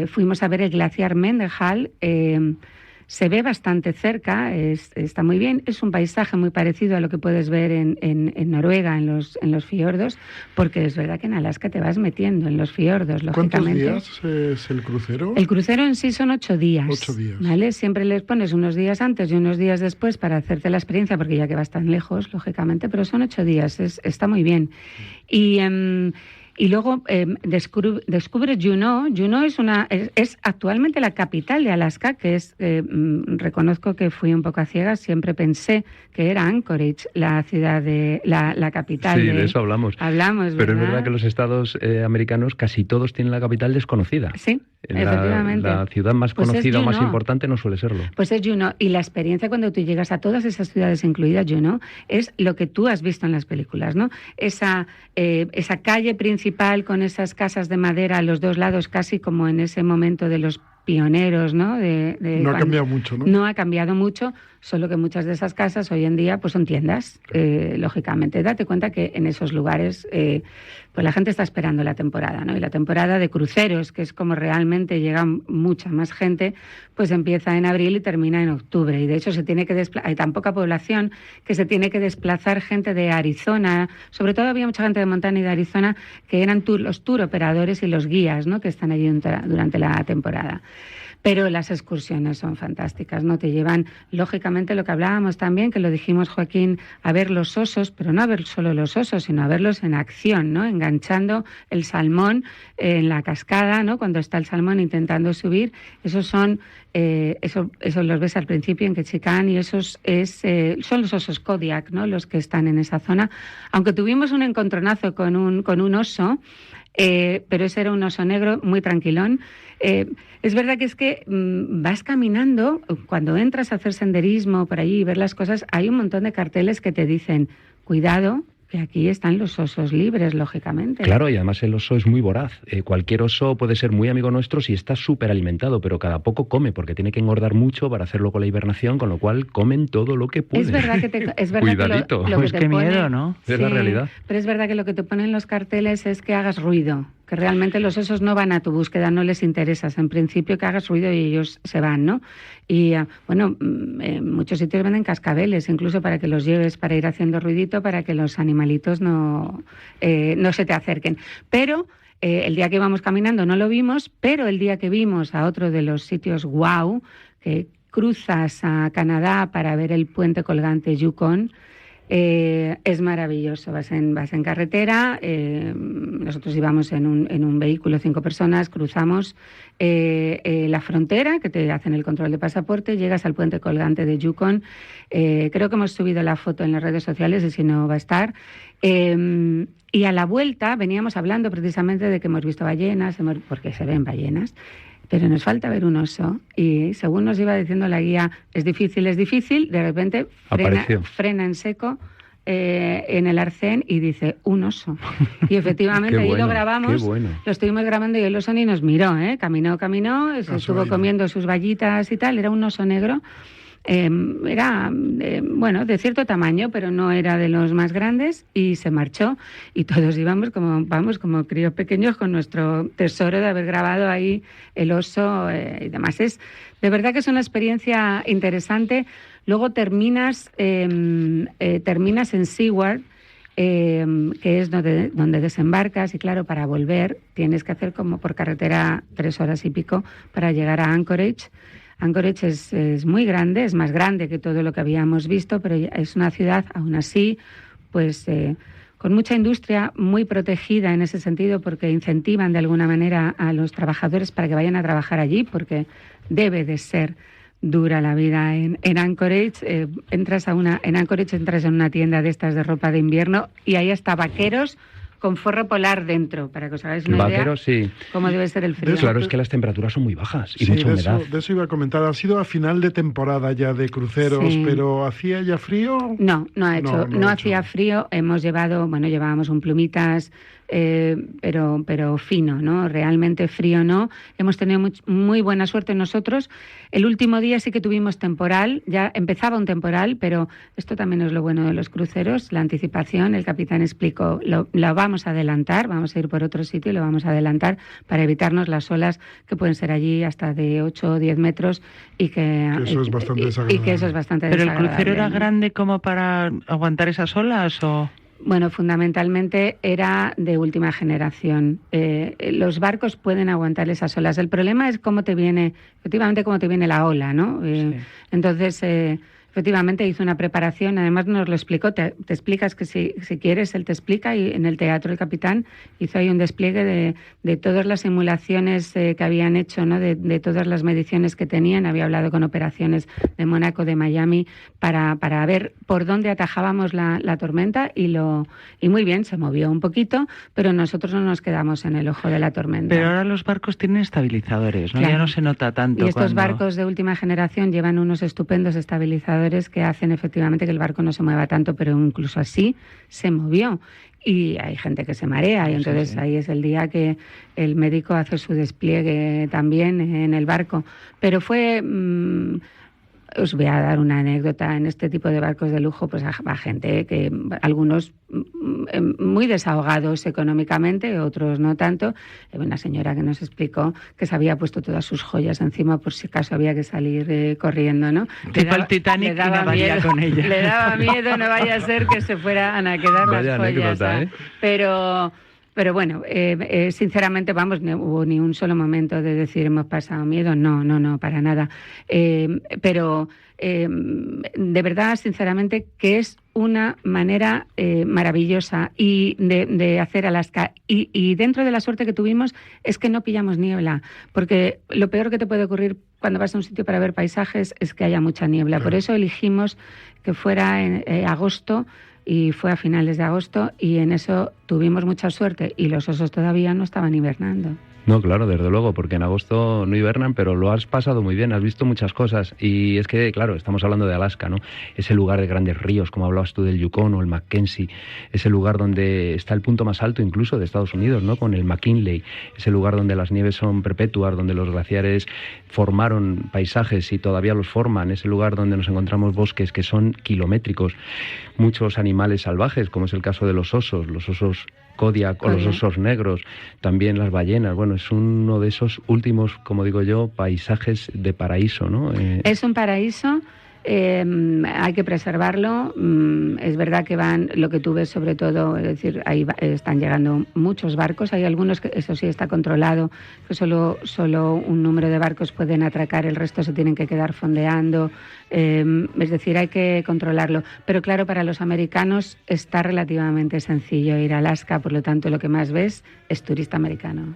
fuimos a ver el glaciar Mendehall. Se ve bastante cerca, está muy bien. Es un paisaje muy parecido a lo que puedes ver en Noruega, en los fiordos, porque es verdad que en Alaska te vas metiendo en los fiordos, lógicamente. ¿Cuántos días es el crucero? El crucero en sí son 8 días. 8 días. ¿Vale? Siempre les pones unos días antes y unos días después para hacerte la experiencia, porque ya que vas tan lejos, lógicamente, pero son 8 días, está muy bien. Y luego descubre Juneau. Juneau es actualmente la capital de Alaska, que es, reconozco que fui un poco a ciegas, siempre pensé que era Anchorage, la ciudad de la capital. Sí, de eso hablamos. Hablamos, pero ¿verdad? es verdad que los estados americanos casi todos tienen la capital desconocida. Sí, efectivamente. La ciudad más conocida o más importante no suele serlo. Pues es Juneau, y la experiencia cuando tú llegas a todas esas ciudades, incluida Juneau, es lo que tú has visto en las películas, ¿no? Esa calle principal con esas casas de madera a los dos lados, casi como en ese momento de los pioneros, ¿no? No ha cambiado mucho, ¿no? No ha cambiado mucho, solo que muchas de esas casas hoy en día pues son tiendas, lógicamente. Date cuenta que en esos lugares pues la gente está esperando la temporada, ¿no? Y la temporada de cruceros, que es como realmente llega mucha más gente, pues empieza en abril y termina en octubre. Y de hecho hay tan poca población que se tiene que desplazar gente de Arizona. Sobre todo había mucha gente de Montana y de Arizona que eran los tour operadores y los guías, ¿no? Que están allí durante la temporada. Pero las excursiones son fantásticas, ¿no? Te llevan, lógicamente, lo que hablábamos también, que lo dijimos, Joaquín, a ver los osos, pero no a ver solo los osos, sino a verlos en acción, ¿no? Enganchando el salmón en la cascada, ¿no? Cuando está el salmón intentando subir. Esos son, eso los ves al principio en Ketchikan, y esos son los osos Kodiak, ¿no? Los que están en esa zona. Aunque tuvimos un encontronazo con un oso, pero ese era un oso negro muy tranquilón. Es verdad que es que vas caminando, cuando entras a hacer senderismo por allí y ver las cosas, hay un montón de carteles que te dicen, cuidado, que aquí están los osos libres, lógicamente. Claro, y además el oso es muy voraz. Cualquier oso puede ser muy amigo nuestro si está súper alimentado, pero cada poco come, porque tiene que engordar mucho para hacerlo con la hibernación, con lo cual comen todo lo que pueden. Es verdad que Cuidadito. lo pues que qué te pone, miedo, ¿no? Es la realidad. Pero es verdad que lo que te ponen los carteles es que hagas ruido, que realmente los osos no van a tu búsqueda, no les interesas. En principio que hagas ruido y ellos se van, ¿no? Y bueno, en muchos sitios venden cascabeles, incluso para que los lleves, para ir haciendo ruidito, para que los animalitos no se te acerquen. Pero el día que íbamos caminando no lo vimos, pero el día que vimos a otro de los sitios wow, que cruzas a Canadá para ver el puente colgante Yukon, es maravilloso. Vas en carretera, nosotros íbamos en un vehículo, 5 personas, cruzamos la frontera, que te hacen el control de pasaporte, llegas al puente colgante de Yukon. Creo que hemos subido la foto en las redes sociales, y si no va a estar. Y a la vuelta veníamos hablando precisamente de que hemos visto ballenas, porque se ven ballenas, pero nos falta ver un oso, y según nos iba diciendo la guía, es difícil, de repente frena en seco en el arcén y dice, un oso. Y efectivamente ahí lo grabamos, lo estuvimos grabando, y el oso ni nos miró, caminó, se estuvo comiendo sus vallitas y tal, era un oso negro. Era, de cierto tamaño, pero no era de los más grandes, y se marchó, y todos íbamos como críos pequeños con nuestro tesoro de haber grabado ahí el oso y demás. De verdad que es una experiencia interesante. Luego terminas en Seward, que es donde desembarcas, y claro, para volver tienes que hacer como por carretera 3 horas y pico para llegar a Anchorage. Anchorage es muy grande, es más grande que todo lo que habíamos visto, pero es una ciudad, aún así, pues con mucha industria, muy protegida en ese sentido, porque incentivan de alguna manera a los trabajadores para que vayan a trabajar allí, porque debe de ser dura la vida en Anchorage. Entras en una tienda de estas de ropa de invierno, y ahí hasta vaqueros con forro polar dentro, para que os hagáis una idea sí. Cómo debe ser el frío. Claro, es que las temperaturas son muy bajas y mucha humedad. De eso iba a comentar. Ha sido a final de temporada ya de cruceros, sí. Pero ¿hacía ya frío? No hacía frío. Llevábamos un plumitas, pero fino, ¿no? Realmente frío no. Hemos tenido muy buena suerte nosotros. El último día sí que tuvimos temporal, ya empezaba un temporal, pero esto también es lo bueno de los cruceros, la anticipación. El capitán explicó, lo vamos a adelantar, vamos a ir por otro sitio y lo vamos a adelantar para evitarnos las olas que pueden ser allí hasta de 8 o 10 metros y que eso es bastante desagradable. ¿Pero el crucero era grande como para aguantar esas olas o...? Bueno, fundamentalmente era de última generación. Los barcos pueden aguantar esas olas. El problema es cómo te viene la ola, ¿no? Sí. Entonces, efectivamente hizo una preparación, además nos lo explicó, te explicas que si quieres, él te explica, y en el teatro el capitán hizo ahí un despliegue de todas las simulaciones que habían hecho, ¿no? De todas las mediciones que tenían. Había hablado con operaciones de Mónaco, de Miami, para ver por dónde atajábamos la tormenta, y muy bien, se movió un poquito, pero nosotros no nos quedamos en el ojo de la tormenta. Pero ahora los barcos tienen estabilizadores, ¿no? Claro. Ya no se nota tanto. Y estos barcos de última generación llevan unos estupendos estabilizadores que hacen efectivamente que el barco no se mueva tanto, pero incluso así se movió. Y hay gente que se marea, y entonces ahí es el día que el médico hace su despliegue también en el barco. Pero fue os voy a dar una anécdota. En este tipo de barcos de lujo, pues va gente que algunos muy desahogados económicamente, otros no tanto. Una señora que nos explicó que se había puesto todas sus joyas encima por si acaso había que salir corriendo, ¿no? Tipo el Titanic, le daba miedo con ella. Le daba miedo, no vaya a ser que se fueran a quedar Vaya las joyas. anécdota, Pero bueno, sinceramente, vamos, no hubo ni un solo momento de decir hemos pasado miedo, no, para nada. Pero de verdad, sinceramente, que es una manera maravillosa y de hacer Alaska. Y dentro de la suerte que tuvimos es que no pillamos niebla, porque lo peor que te puede ocurrir cuando vas a un sitio para ver paisajes es que haya mucha niebla. Por eso elegimos que fuera en agosto, y fue a finales de agosto, y en eso tuvimos mucha suerte, y los osos todavía no estaban hibernando. No, claro, desde luego, porque en agosto no hibernan, pero lo has pasado muy bien, has visto muchas cosas. Y es que, claro, estamos hablando de Alaska, ¿no? Ese lugar de grandes ríos, como hablabas tú del Yukon o el Mackenzie, ese lugar donde está el punto más alto incluso de Estados Unidos, ¿no? Con el McKinley, ese lugar donde las nieves son perpetuas, donde los glaciares formaron paisajes y todavía los forman, ese lugar donde nos encontramos bosques que son kilométricos, muchos animales salvajes, como es el caso de los osos Kodiak o los osos negros, también las ballenas. Bueno, es uno de esos últimos, como digo yo, paisajes de paraíso, ¿no? Es un paraíso, hay que preservarlo. Es verdad que van, lo que tú ves sobre todo, es decir, ahí están llegando muchos barcos, hay algunos que eso sí está controlado, que solo un número de barcos pueden atracar, el resto se tienen que quedar fondeando, es decir, hay que controlarlo. Pero claro, para los americanos está relativamente sencillo ir a Alaska, por lo tanto lo que más ves es turista americano.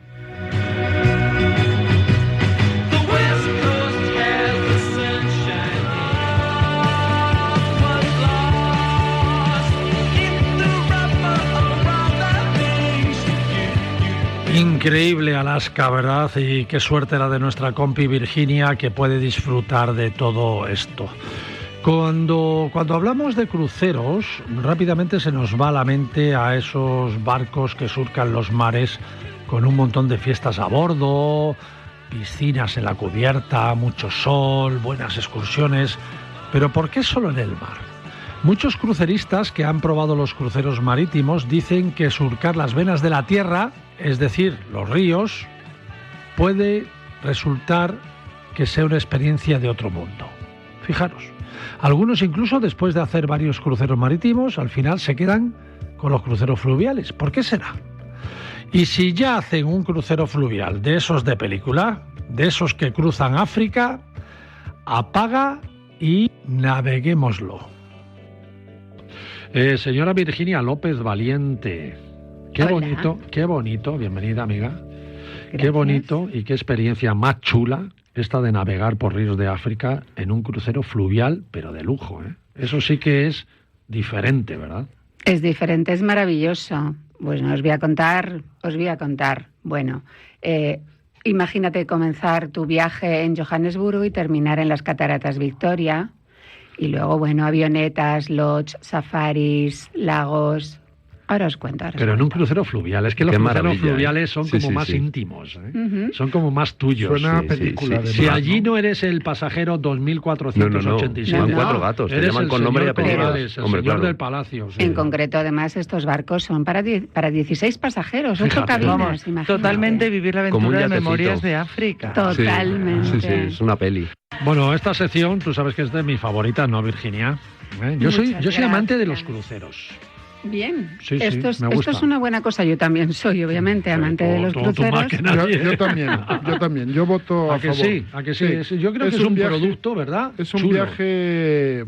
Increíble Alaska, ¿verdad? Y qué suerte la de nuestra compi Virginia, que puede disfrutar de todo esto. Cuando hablamos de cruceros, rápidamente se nos va a la mente a esos barcos que surcan los mares con un montón de fiestas a bordo, piscinas en la cubierta, mucho sol, buenas excursiones. Pero ¿por qué solo en el mar? Muchos cruceristas que han probado los cruceros marítimos dicen que surcar las venas de la tierra, es decir, los ríos, puede resultar que sea una experiencia de otro mundo. Fijaros, algunos incluso después de hacer varios cruceros marítimos, al final se quedan con los cruceros fluviales. ¿Por qué será? Y si ya hacen un crucero fluvial de esos de película, de esos que cruzan África, apaga y naveguémoslo. Señora Virginia López Valiente, qué bonito, bienvenida amiga. Gracias. Qué bonito y qué experiencia más chula esta de navegar por ríos de África en un crucero fluvial, pero de lujo, ¿eh? Eso sí que es diferente, ¿verdad? Es diferente, es maravilloso. Pues os voy a contar. Bueno, imagínate comenzar tu viaje en Johannesburgo y terminar en las Cataratas Victoria. Y luego, bueno, avionetas, lodge, safaris, lagos. Ahora os cuento. Pero en un crucero fluvial, es que los cruceros fluviales son como más íntimos, ¿eh? Uh-huh. Son como más tuyos. Suena a película. Si allí no eres el pasajero 2486. Van 4 gatos, te llaman con nombre y apellido. El señor del palacio. Sí. En concreto, además, estos barcos son para 16 pasajeros, 8 cabinas. Totalmente vivir la aventura de Memorias de África. Totalmente. Sí, es una peli. Bueno, esta sección, tú sabes que es de mi favorita, ¿no, Virginia? Yo soy amante de los cruceros. Bien, sí, esto es una buena cosa. Yo también soy, obviamente, amante de los cruceros. Yo también. Yo voto a favor. ¿A que sí? Yo creo que es un producto, ¿verdad? Es un viaje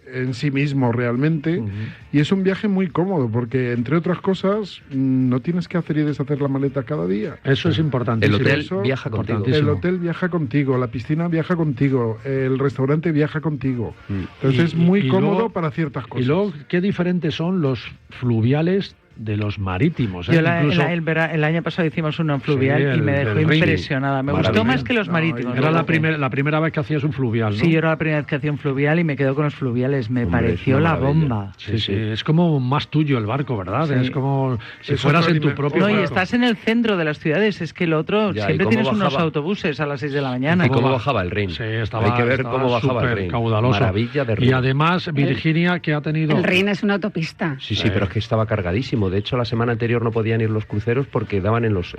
en sí mismo realmente, y es un viaje muy cómodo porque, entre otras cosas, no tienes que hacer y deshacer la maleta cada día. Eso es importante. El hotel viaja contigo. El hotel viaja contigo, la piscina viaja contigo, el restaurante viaja contigo. Entonces es muy cómodo para ciertas cosas. Y luego, qué diferentes son los fluviales de los marítimos. Yo el año pasado hicimos uno en fluvial y me dejó impresionada. Me gustó más que los marítimos. Era la primera vez que hacías un fluvial, ¿no? Sí, yo era la primera vez que hacía un fluvial y me quedo con los fluviales. Me pareció la bomba. Sí, es como más tuyo el barco, ¿verdad? Sí. Es como si fueras en tu propio barco. No, y estás en el centro de las ciudades. Es que el otro, siempre tienes unos autobuses a las 6 de la mañana. ¿Y cómo bajaba el Rin? Sí, hay que ver cómo bajaba el Rin. Caudaloso. Maravilla de Rin. Y además, Virginia, que ha tenido... El Rin es una autopista. Sí, pero es que estaba cargadísimo. De hecho, la semana anterior no podían ir los cruceros porque daban en los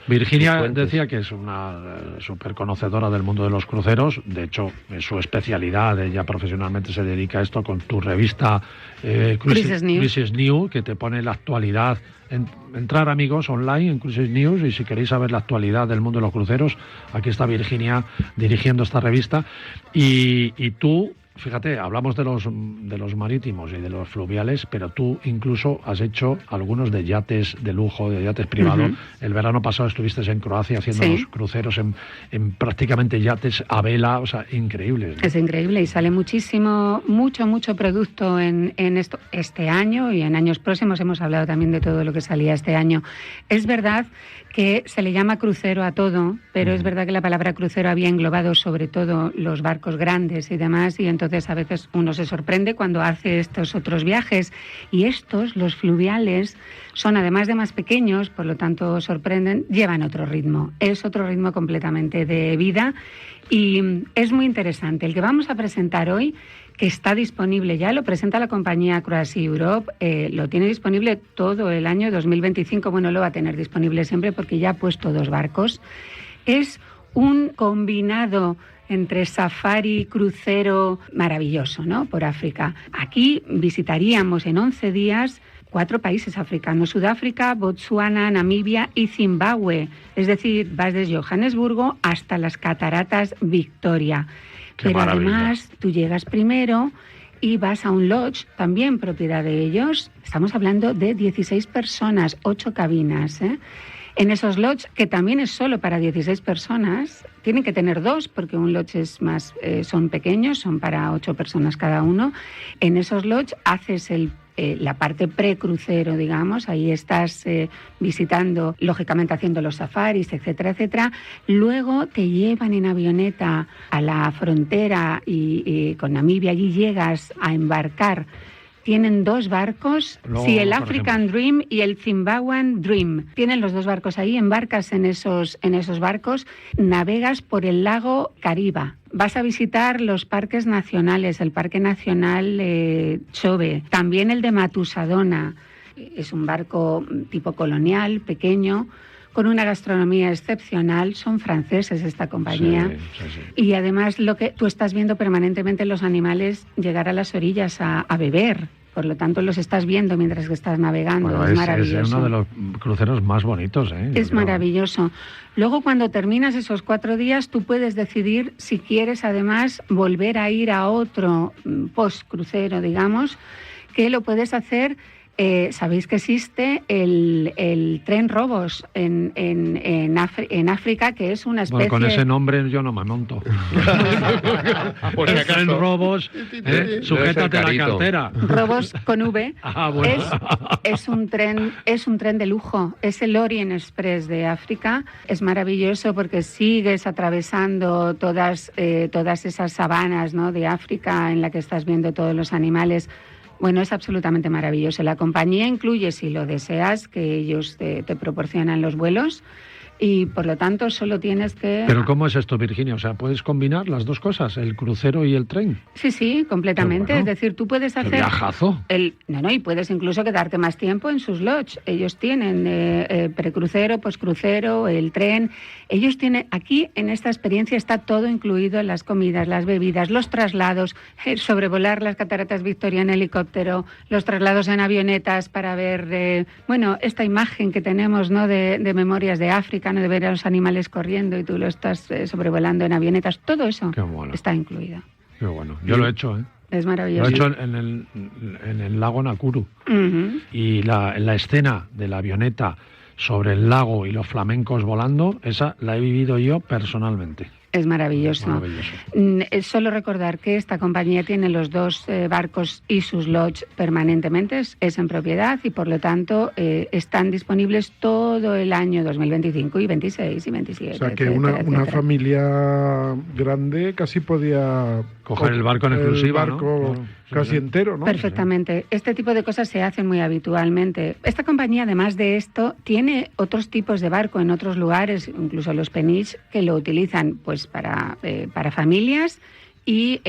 Virginia decía que es una súper conocedora del mundo de los cruceros. De hecho, es su especialidad. Ella profesionalmente se dedica a esto con tu revista Cruises News, que te pone la actualidad. Entrar, amigos, online en Cruises News, y si queréis saber la actualidad del mundo de los cruceros, aquí está Virginia dirigiendo esta revista. Y tú, fíjate, hablamos de los marítimos y de los fluviales, pero tú incluso has hecho algunos de yates de lujo, de yates privados. El verano pasado estuviste en Croacia haciendo los cruceros en prácticamente yates a vela, o sea, increíbles, ¿no? Es increíble y sale mucho producto en esto este año y en años próximos. Hemos hablado también de todo lo que salía este año. Es verdad que se le llama crucero a todo, pero es verdad que la palabra crucero había englobado sobre todo los barcos grandes y demás, y entonces a veces uno se sorprende cuando hace estos otros viajes. Y estos, los fluviales, son además de más pequeños, por lo tanto sorprenden, llevan otro ritmo. Es otro ritmo completamente de vida y es muy interesante. El que vamos a presentar hoy, que está disponible ya, lo presenta la compañía Cruise Europe, lo tiene disponible todo el año 2025, bueno, lo va a tener disponible siempre porque ya ha puesto 2 barcos. Es un combinado entre safari y crucero maravilloso, ¿no?, por África. Aquí visitaríamos en 11 días 4 países africanos: Sudáfrica, Botsuana, Namibia y Zimbabue. Es decir, vas desde Johannesburgo hasta las cataratas Victoria. Pero además tú llegas primero y vas a un lodge, también propiedad de ellos. Estamos hablando de 16 personas, 8 cabinas, ¿eh? En esos lodges, que también es solo para 16 personas, tienen que tener 2 porque un lodge es más, son pequeños, son para 8 personas cada uno. En esos lodges haces la parte pre-crucero, digamos, ahí estás visitando, lógicamente haciendo los safaris, etcétera, etcétera. Luego te llevan en avioneta a la frontera y con Namibia, allí llegas a embarcar. Tienen 2 barcos, el African Dream y el Zimbabwean Dream. Tienen los 2 barcos ahí, embarcas en esos barcos, navegas por el lago Kariba. Vas a visitar los parques nacionales, el Parque Nacional Chobe, también el de Matusadona. Es un barco tipo colonial, pequeño, con una gastronomía excepcional. Son franceses esta compañía. Sí. Y además lo que tú estás viendo permanentemente los animales llegar a las orillas a beber. Por lo tanto, los estás viendo mientras que estás navegando. Bueno, es maravilloso. Es uno de los cruceros más bonitos, ¿eh? Es maravilloso. Luego, cuando terminas esos 4 días, tú puedes decidir si quieres además volver a ir a otro post-crucero, digamos, que lo puedes hacer. Sabéis que existe el tren Robos en África, que es una especie... Bueno, con ese nombre yo no me monto. El tren Robos, sujétate la cartera. Robos con V. Bueno. Es un tren de lujo. Es el Orient Express de África. Es maravilloso porque sigues atravesando todas esas sabanas, ¿no?, de África, en la que estás viendo todos los animales. Bueno, es absolutamente maravilloso. La compañía incluye, si lo deseas, que ellos te proporcionan los vuelos y, por lo tanto, solo tienes que... ¿Pero cómo es esto, Virginia? O sea, ¿puedes combinar las 2 cosas, el crucero y el tren? Sí, completamente. Bueno, es decir, tú puedes hacer... ¡Viajazo! Y puedes incluso quedarte más tiempo en sus lodges. Ellos tienen precrucero, poscrucero, el tren. Ellos tienen... Aquí, en esta experiencia, está todo incluido: las comidas, las bebidas, los traslados, sobrevolar las cataratas Victoria en helicóptero, los traslados en avionetas para ver, esta imagen que tenemos, ¿no?, de memorias de África, ¿no?, de ver a los animales corriendo y tú lo estás sobrevolando en avionetas. Todo eso está incluido. Qué bueno. Yo lo he hecho, ¿eh? Es maravilloso. Lo he hecho en el lago Nakuru. Y la escena de la avioneta sobre el lago y los flamencos volando, esa la he vivido yo personalmente. Es maravilloso. Es solo recordar que esta compañía tiene los 2 barcos y sus lodge permanentemente, es en propiedad y por lo tanto están disponibles todo el año 2025 y 26 y 27. O sea que una familia grande casi podía coger el barco en exclusiva, el barco, ¿no? Casi entero, ¿no? Perfectamente. Este tipo de cosas se hacen muy habitualmente. Esta compañía, además de esto, tiene otros tipos de barco en otros lugares, incluso los Peniche, que lo utilizan pues para familias y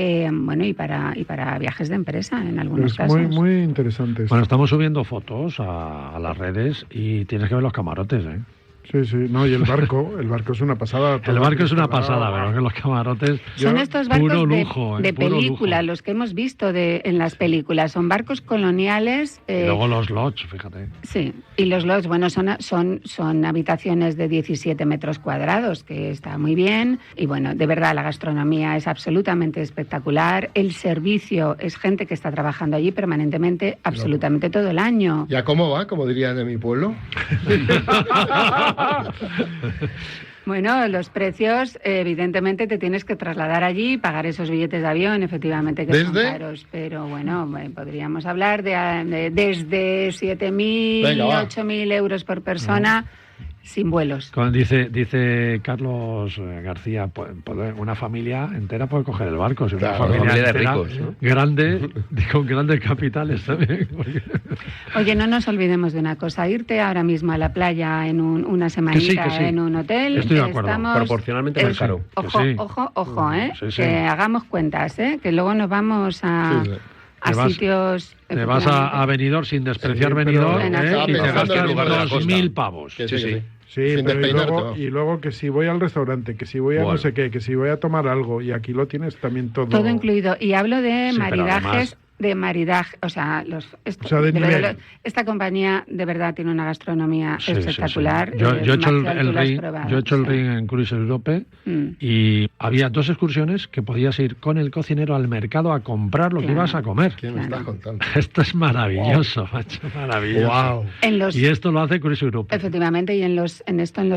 para viajes de empresa en algunos casos. Muy interesante. Bueno, estamos subiendo fotos a las redes y tienes que ver los camarotes, ¿eh? Sí, no, y el barco es una pasada. El barco es una pasada, pero que los camarotes... Son estos barcos puro lujo, de puro película, lujo. los que hemos visto en las películas. Son barcos coloniales... Y luego los lodge, fíjate. Sí, y los lodge, bueno, son habitaciones de 17 metros cuadrados, que está muy bien. Y bueno, de verdad, la gastronomía es absolutamente espectacular. El servicio es gente que está trabajando allí permanentemente, absolutamente todo el año. ¿Ya cómo va? Como dirían en mi pueblo. Bueno, los precios, evidentemente te tienes que trasladar allí, pagar esos billetes de avión, efectivamente que son caros, pero bueno, podríamos hablar de desde 7.000, 8.000 euros por persona. Sin vuelos. Dice Carlos García, una familia entera puede coger el barco. Si claro, una familia de ricos, ¿no? Grande, con grandes capitales también. Oye, no nos olvidemos de una cosa, irte ahora mismo a la playa en una semanita que sí. en un hotel. Estoy de acuerdo. Proporcionalmente más caro. Ojo, que hagamos cuentas, que luego nos vamos a sitios... Te vas a Benidorm sin despreciar Benidorm y te gastas 2.000 pavos. Sí, pero y luego que si voy al restaurante, que si voy a no sé qué, que si voy a tomar algo, y aquí lo tienes también todo. Todo incluido. Y hablo de maridajes, esta compañía de verdad tiene una gastronomía espectacular. Sí. Yo he hecho el ring en Cruise Europe y había 2 excursiones que podías ir con el cocinero al mercado a comprar lo que ibas a comer. ¿Qué me estás contando? Esto es maravilloso, macho, maravilloso. Wow. Y esto lo hace Cruise Europe. Efectivamente, y en los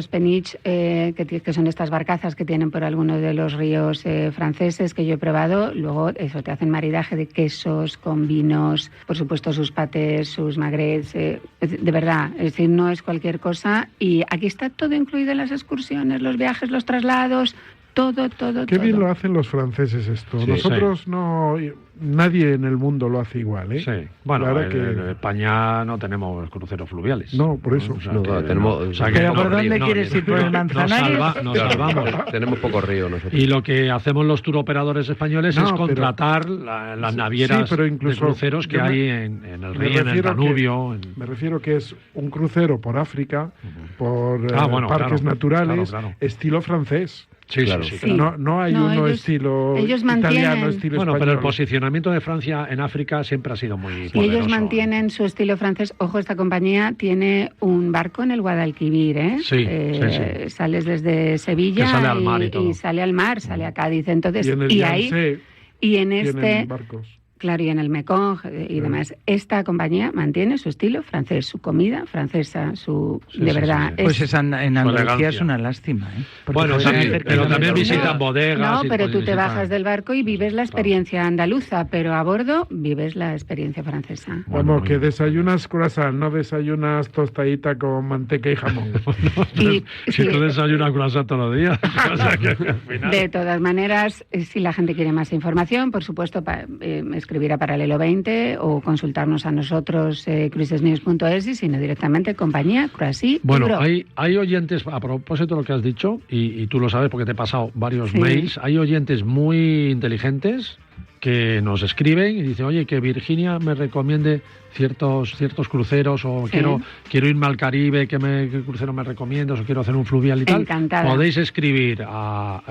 Peniche, que son estas barcazas que tienen por algunos de los ríos franceses que yo he probado, luego eso te hacen maridaje de quesos con vinos, por supuesto sus patés, sus magrets, de verdad, es decir, no es cualquier cosa. Y aquí está todo incluido en las excursiones, los viajes, los traslados, todo. Qué bien lo hacen los franceses esto. Nosotros no... Nadie en el mundo lo hace igual, ¿eh? Sí. Bueno, en España no tenemos cruceros fluviales. No, por eso. ¿Pero por dónde quieres ir? ¿Por el Manzanares? Nos salvamos. Tenemos pocos ríos nosotros. Y lo que hacemos los turoperadores españoles es contratar las navieras de cruceros que hay en el río, en el Danubio. Me refiero que es un crucero por África, por parques naturales, estilo francés. Sí. No hay estilo italiano, estilo español. Pero el posicionamiento de Francia en África siempre ha sido muy poderoso. Y ellos mantienen su estilo francés. Ojo, esta compañía tiene un barco en el Guadalquivir, ¿eh? Sí. Sales desde Sevilla que sale al mar y sale al mar, sale a Cádiz. Entonces, y en este barcos. Claro, y en el Mekong y demás. Esta compañía mantiene su estilo francés, su comida francesa, de verdad. Pues en Andalucía es una lástima, ¿eh? Bueno, pero también visitan bodegas. No, pero tú te bajas del barco y vives la experiencia andaluza, pero a bordo vives la experiencia francesa. Vamos, que desayunas croissant, no desayunas tostadita con manteca y jamón. Si tú desayunas croissant todos los días. De todas maneras, si la gente quiere más información, por supuesto, escribir a Paralelo 20 o consultarnos a nosotros cruisesnews.es y sino directamente compañía Croacia. Bueno, hay oyentes, a propósito de lo que has dicho, y tú lo sabes porque te he pasado varios mails, hay oyentes muy inteligentes que nos escriben y dicen, oye, que Virginia me recomiende ciertos cruceros o quiero irme al Caribe, ¿qué crucero me recomiendas? O quiero hacer un fluvial y tal. Encantada. Podéis escribir a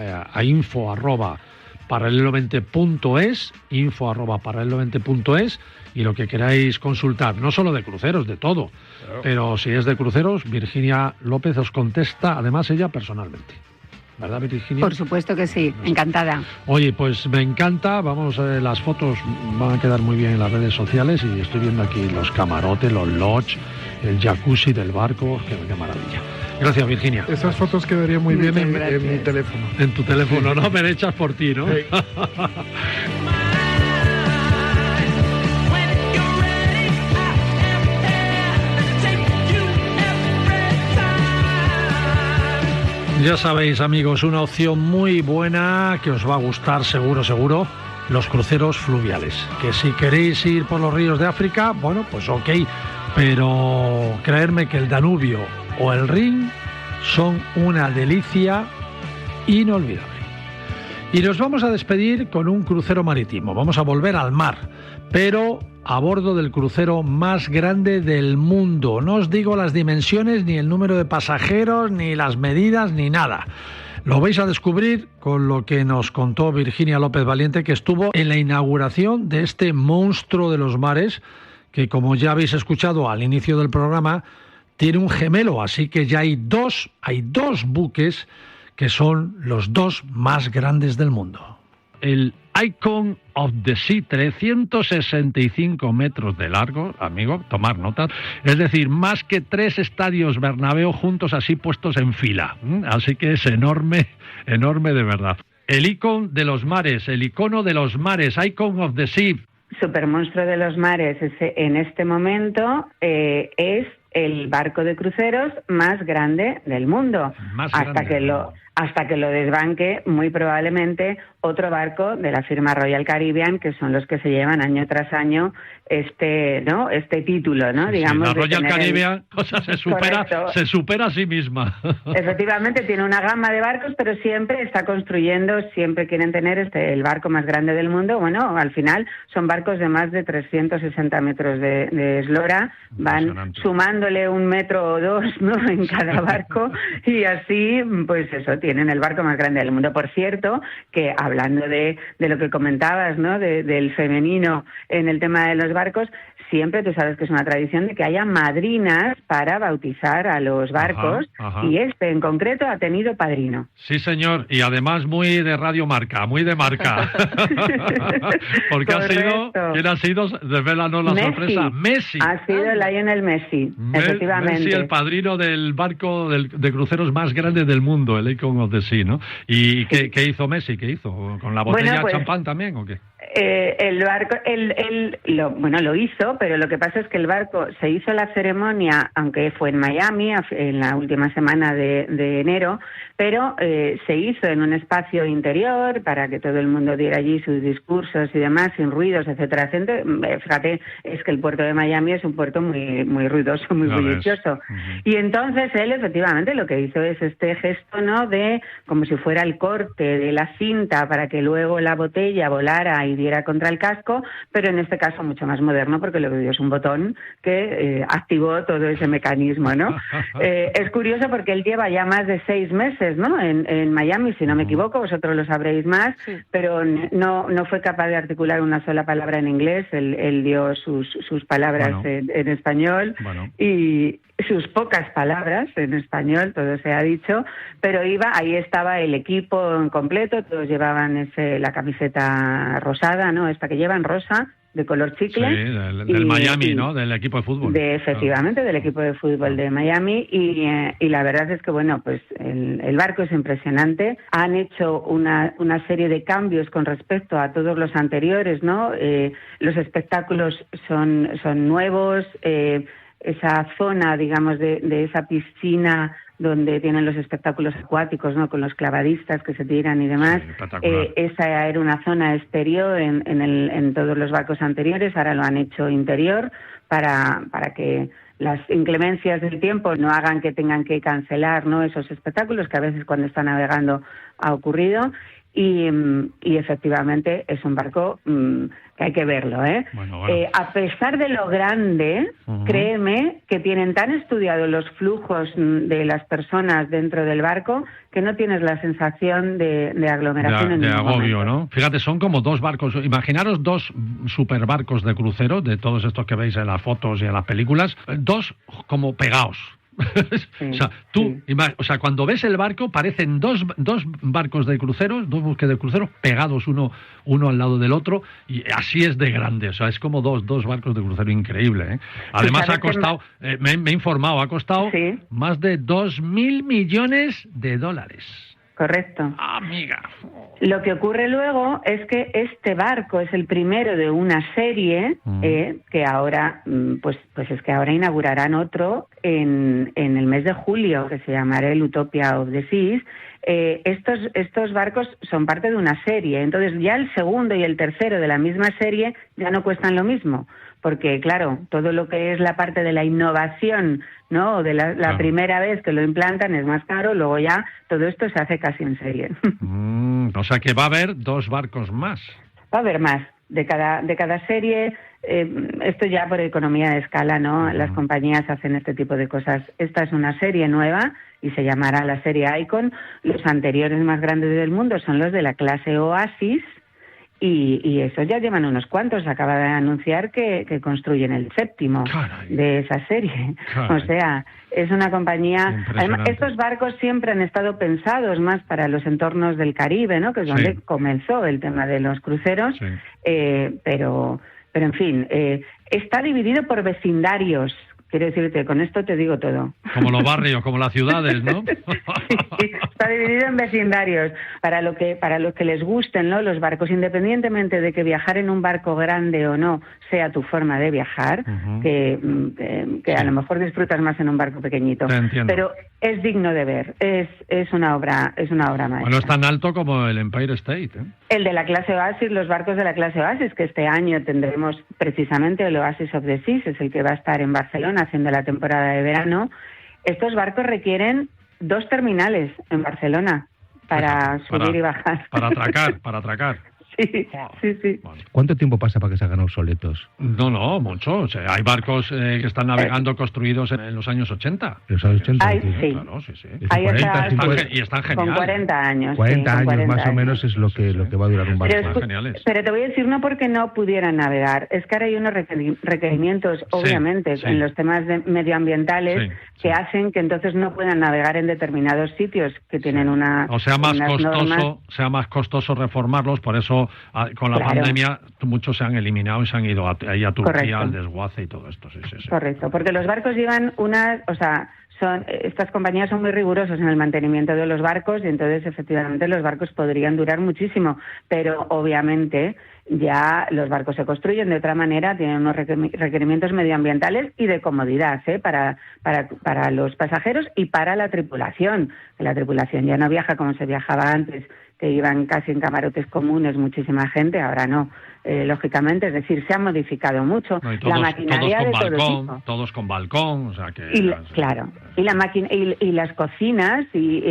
info@paralelo20.es, info@paralelo20.es, y lo que queráis consultar, no solo de cruceros, de todo, pero si es de cruceros, Virginia López os contesta, además ella personalmente. ¿Verdad, Virginia? Por supuesto que sí, encantada. Oye, pues me encanta, las fotos van a quedar muy bien en las redes sociales y estoy viendo aquí los camarotes, los lodge, el jacuzzi del barco, qué maravilla. Gracias, Virginia. Esas fotos quedarían muy bien en mi teléfono. En tu teléfono, ¿no? Me echas por ti, ¿no? Sí. Ya sabéis, amigos, una opción muy buena que os va a gustar seguro, los cruceros fluviales. Que si queréis ir por los ríos de África, bueno, pues ok, pero creedme que el Danubio o el Rin son una delicia inolvidable. Y nos vamos a despedir con un crucero marítimo. Vamos a volver al mar, pero a bordo del crucero más grande del mundo. No os digo las dimensiones, ni el número de pasajeros, ni las medidas, ni nada. Lo vais a descubrir con lo que nos contó Virginia López Valiente, que estuvo en la inauguración de este monstruo de los mares, que como ya habéis escuchado al inicio del programa, tiene un gemelo, así que ya hay dos buques que son los dos más grandes del mundo. El Icon of the Sea, 365 metros de largo, amigo, tomar nota, es decir, más que 3 estadios Bernabéu juntos así puestos en fila, así que es enorme de verdad. El Icon de los mares, el icono de los mares, Icon of the Sea. Supermonstruo de los mares, en este momento es el barco de cruceros más grande del mundo, hasta que lo desbanque muy probablemente otro barco de la firma Royal Caribbean, que son los que se llevan año tras año este título, ¿no? Sí, digamos. La Royal Caribbean, se supera a sí misma. Efectivamente, tiene una gama de barcos, pero siempre quieren tener el barco más grande del mundo. Bueno, al final son barcos de más de 360 metros de eslora, van sumándole 1 metro o 2, ¿no?, en cada barco, y así, pues eso, tienen el barco más grande del mundo. Por cierto, que hablando de lo que comentabas, ¿no?, del femenino en el tema de los barcos, siempre tú sabes que es una tradición de que haya madrinas para bautizar a los barcos, y este en concreto ha tenido padrino. Sí, señor, y además muy de Radio Marca, muy de marca. Porque ¿quién ha sido? Desvélanos la sorpresa. Messi. Ha sido Lionel Messi, efectivamente. Messi, el padrino del barco de cruceros más grande del mundo, el Icon of the Sea, ¿no? ¿Y qué hizo Messi? ¿Qué hizo? ¿Con la botella de champán también o qué? El barco, lo hizo, pero lo que pasa es que el barco se hizo la ceremonia, aunque fue en Miami, en la última semana de enero, pero se hizo en un espacio interior para que todo el mundo diera allí sus discursos y demás, sin ruidos, etcétera. Fíjate, es que el puerto de Miami es un puerto muy, muy ruidoso, muy bullicioso. Y entonces él, efectivamente, lo que hizo es este gesto, ¿no?, de como si fuera el corte de la cinta para que luego la botella volara y diera contra el casco, pero en este caso mucho más moderno, porque lo que dio es un botón que activó todo ese mecanismo, ¿no? Es curioso porque él lleva ya más de 6 meses, ¿no?, en Miami, si no me equivoco, vosotros lo sabréis más, pero no fue capaz de articular una sola palabra en inglés. Él dio sus palabras en español, y sus pocas palabras en español, todo se ha dicho, pero ahí estaba el equipo en completo, todos llevaban la camiseta rosada, ¿no?, esta que llevan rosa, de color chicle. Sí, del Miami, ¿no?, del equipo de fútbol. Efectivamente, del equipo de fútbol de Miami, y la verdad es que, bueno, pues el barco es impresionante. Han hecho una serie de cambios con respecto a todos los anteriores, ¿no? Los espectáculos son nuevos, esa zona, digamos, de esa piscina donde tienen los espectáculos acuáticos, ¿no?, con los clavadistas que se tiran y demás. Esa era una zona exterior en todos los barcos anteriores, ahora lo han hecho interior para que las inclemencias del tiempo no hagan que tengan que cancelar, ¿no?, esos espectáculos que a veces cuando están navegando ha ocurrido. Y efectivamente es un barco que hay que verlo, ¿eh? Bueno. A pesar de lo grande, créeme que tienen tan estudiados los flujos de las personas dentro del barco que no tienes la sensación de aglomeración en ningún agobio, momento, ¿no? Fíjate, son como 2 barcos. Imaginaros 2 superbarcos de crucero, de todos estos que veis en las fotos y en las películas, 2 como pegados. O sea, cuando ves el barco parecen dos barcos de cruceros, dos buques de cruceros pegados uno al lado del otro, y así es de grande. O sea, es como dos barcos de crucero, increíble, ¿eh? Además ha costado, me he informado, ha costado más de 2.000 millones de dólares. Correcto. Amiga. Lo que ocurre luego es que este barco es el primero de una serie que ahora, pues es que ahora inaugurarán otro en el mes de julio, que se llamará el Utopia of the Seas. Estos barcos son parte de una serie, entonces ya el segundo y el tercero de la misma serie ya no cuestan lo mismo, porque claro, todo lo que es la parte de la innovación, ¿no? De la primera vez que lo implantan es más caro, luego ya todo esto se hace casi en serie. O sea que va a haber 2 barcos más. Va a haber más de cada serie. Esto ya por economía de escala, ¿no? Las compañías hacen este tipo de cosas. Esta es una serie nueva y se llamará la serie Icon. Los anteriores más grandes del mundo son los de la clase Oasis, y esos ya llevan unos cuantos. Acaba de anunciar que construyen el 7º de esa serie. O sea, es una compañía... Además, estos barcos siempre han estado pensados más para los entornos del Caribe, ¿no? Que es donde comenzó el tema de los cruceros. Pero en fin, está dividido por vecindarios. Quiero decirte, con esto te digo todo. Como los barrios, como las ciudades, ¿no? Sí, está dividido en vecindarios. Para los que les gusten, ¿no?, los barcos, independientemente de que viajar en un barco grande o no sea tu forma de viajar, que a lo mejor disfrutas más en un barco pequeñito. Pero es digno de ver. Es una obra maestra. Bueno, es tan alto como el Empire State, ¿eh? El de la clase Oasis, los barcos de la clase Oasis, que este año tendremos precisamente el Oasis of the Seas, es el que va a estar en Barcelona haciendo la temporada de verano. Estos barcos requieren 2 terminales en Barcelona para subir y bajar. Para atracar. Sí. ¿Cuánto tiempo pasa para que se hagan obsoletos? No, mucho. O sea, hay barcos que están navegando construidos en los años 80. ¿Los años 80? Sí. Claro, sí. Ahí 40, 50, y están geniales. Con 40 años. 40 años más o menos es lo que va a durar un barco. Pero te voy a decir, no porque no pudieran navegar, es que ahora hay unos requerimientos, obviamente, en los temas medioambientales que hacen que entonces no puedan navegar en determinados sitios que tienen sea más costoso reformarlos, por eso con la pandemia muchos se han eliminado y se han ido ahí a Turquía al desguace y todo esto. Sí. Correcto, porque los barcos llevan estas compañías son muy rigurosos en el mantenimiento de los barcos y entonces efectivamente los barcos podrían durar muchísimo, pero obviamente ya los barcos se construyen de otra manera, tienen unos requerimientos medioambientales y de comodidad, para los pasajeros y para la tripulación. La tripulación ya no viaja como se viajaba antes, que iban casi en camarotes comunes muchísima gente, ahora no, lógicamente, es decir, se ha modificado mucho. La maquinaria de todo tipo. Todos con balcón, o sea que... Y la máquina y las cocinas y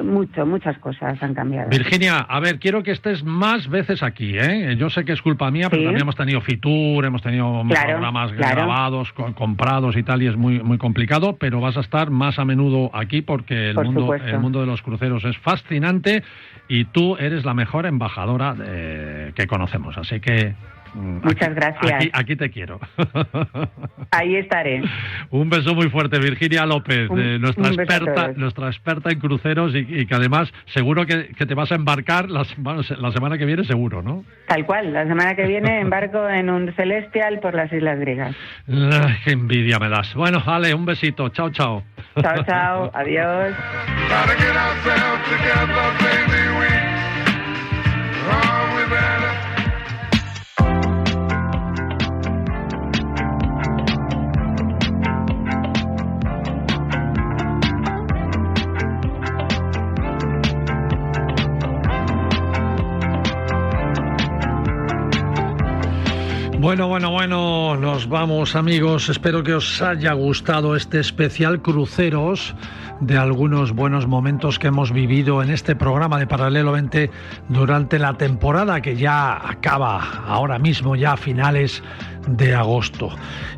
muchas cosas han cambiado. Virginia, a ver, quiero que estés más veces aquí, ¿eh? Yo sé que es culpa mía, pero también hemos tenido Fitur, hemos tenido programas grabados, comprados y tal, y es muy, muy complicado, pero vas a estar más a menudo aquí porque el mundo de los cruceros es fascinante y tú eres la mejor embajadora que conocemos, así que... Muchas gracias. Aquí te quiero. Ahí estaré. Un beso muy fuerte, Virginia López, nuestra experta en cruceros y que además seguro que te vas a embarcar la semana que viene, seguro, ¿no? Tal cual, la semana que viene embarco en un Celestial por las Islas Griegas. Qué envidia me das. Bueno, Ale, un besito. Chao. Chao, adiós. Bueno, nos vamos, amigos. Espero que os haya gustado este especial cruceros de algunos buenos momentos que hemos vivido en este programa de Paralelo 20 durante la temporada que ya acaba ahora mismo, ya a finales de agosto.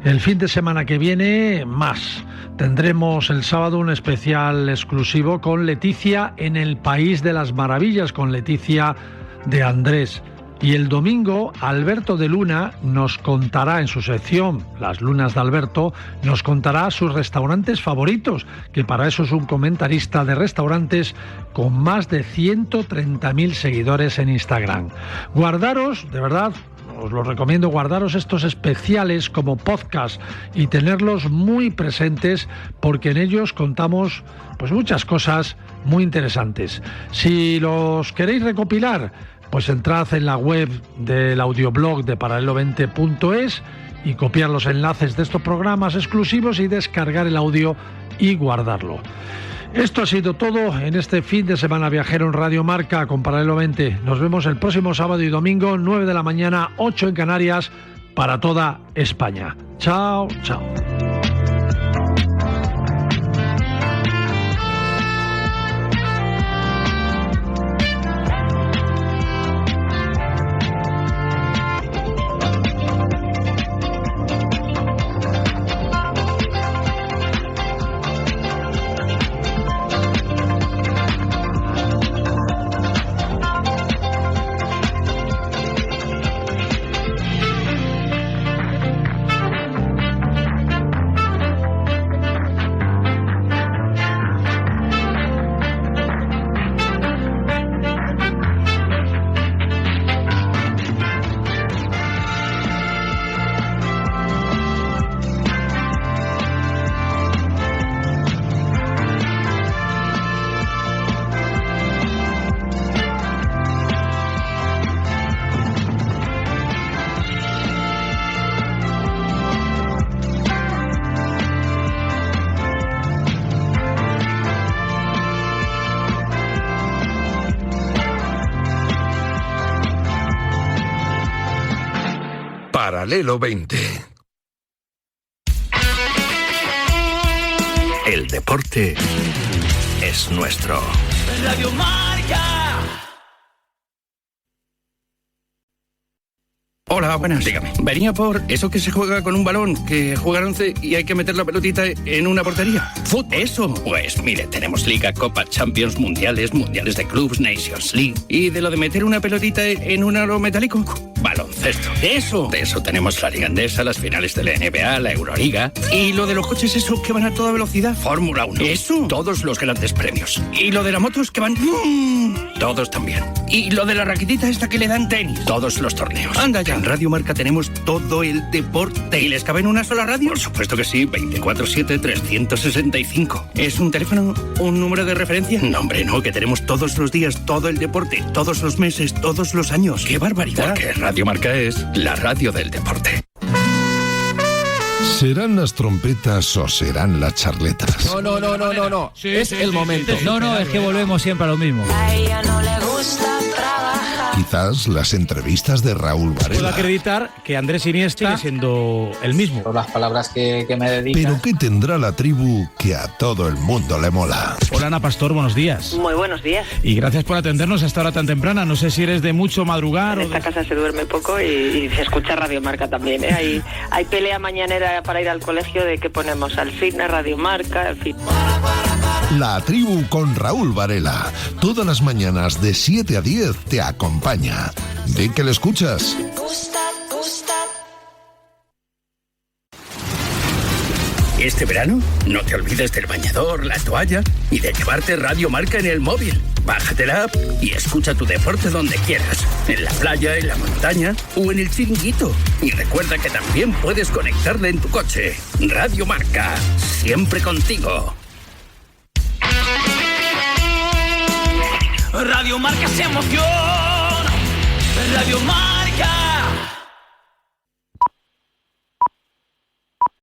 El fin de semana que viene, más. Tendremos el sábado un especial exclusivo con Leticia en el País de las Maravillas, con Leticia de Andrés. Y el domingo, Alberto de Luna nos contará en su sección Las Lunas de Alberto, nos contará sus restaurantes favoritos, que para eso es un comentarista de restaurantes con más de 130.000 seguidores en Instagram. Guardaros, de verdad, os lo recomiendo, guardaros estos especiales como podcast y tenerlos muy presentes, porque en ellos contamos pues muchas cosas muy interesantes. Si los queréis recopilar, pues entrad en la web del audioblog de paralelo20.es y copiar los enlaces de estos programas exclusivos y descargar el audio y guardarlo. Esto ha sido todo en este fin de semana viajero en Radio Marca con Paralelo 20. Nos vemos el próximo sábado y domingo, 9 de la mañana, 8 en Canarias, para toda España. Chao, chao. Paralelo 20. El deporte es nuestro. Radio Marca. Hola, buenas. Dígame. Venía por eso que se juega con un balón, que juegan 11 y hay que meter la pelotita en una portería. ¿Fútbol? Eso. Pues mire, tenemos Liga, Copa, Champions, Mundiales de clubs, Nations League. ¿Y de lo de meter una pelotita en un aro metálico? Baloncesto. Eso. De eso tenemos la Liga Endesa, las finales de la NBA, la Euroliga. ¿Y lo de los coches esos que van a toda velocidad? Fórmula 1. Eso. Todos los grandes premios. ¿Y lo de las motos que van? Todos también. ¿Y lo de la raquetita esta que le dan tenis? Todos los torneos. Anda ya. En Radio Marca tenemos todo el deporte. ¿Y les cabe en una sola radio? Por supuesto que sí. 24/7-365. ¿Es un teléfono? ¿Un número de referencia? No, hombre, no. Que tenemos todos los días todo el deporte. Todos los meses, todos los años. ¡Qué barbaridad! Porque Radio Marca es la radio del deporte. ¿Serán las trompetas o serán las charletas? No. Sí, es el momento. No, es que volvemos siempre a lo mismo. A ella no le gusta trabajar. Quizás las entrevistas de Raúl Varela. Puedo acreditar que Andrés Iniesta sigue siendo el mismo. Por las palabras que me dedican. Pero ¿qué tendrá la tribu que a todo el mundo le mola? Hola, Ana Pastor, buenos días. Muy buenos días. Y gracias por atendernos a esta hora tan temprana. No sé si eres de mucho madrugar en esta casa se duerme poco y se escucha Radio Marca también, ¿eh? Hay pelea mañanera para ir al colegio de que ponemos al fitness, Radio Marca, en fin. La tribu con Raúl Varela. Todas las mañanas de 7 a 10 te acompaña. Di que lo escuchas. Este verano, no te olvides del bañador, la toalla y de llevarte Radio Marca en el móvil. Bájate la app y escucha tu deporte donde quieras. En la playa, en la montaña o en el chiringuito. Y recuerda que también puedes conectarla en tu coche. Radio Marca, siempre contigo. Radio Marca se emociona. Radio Marca.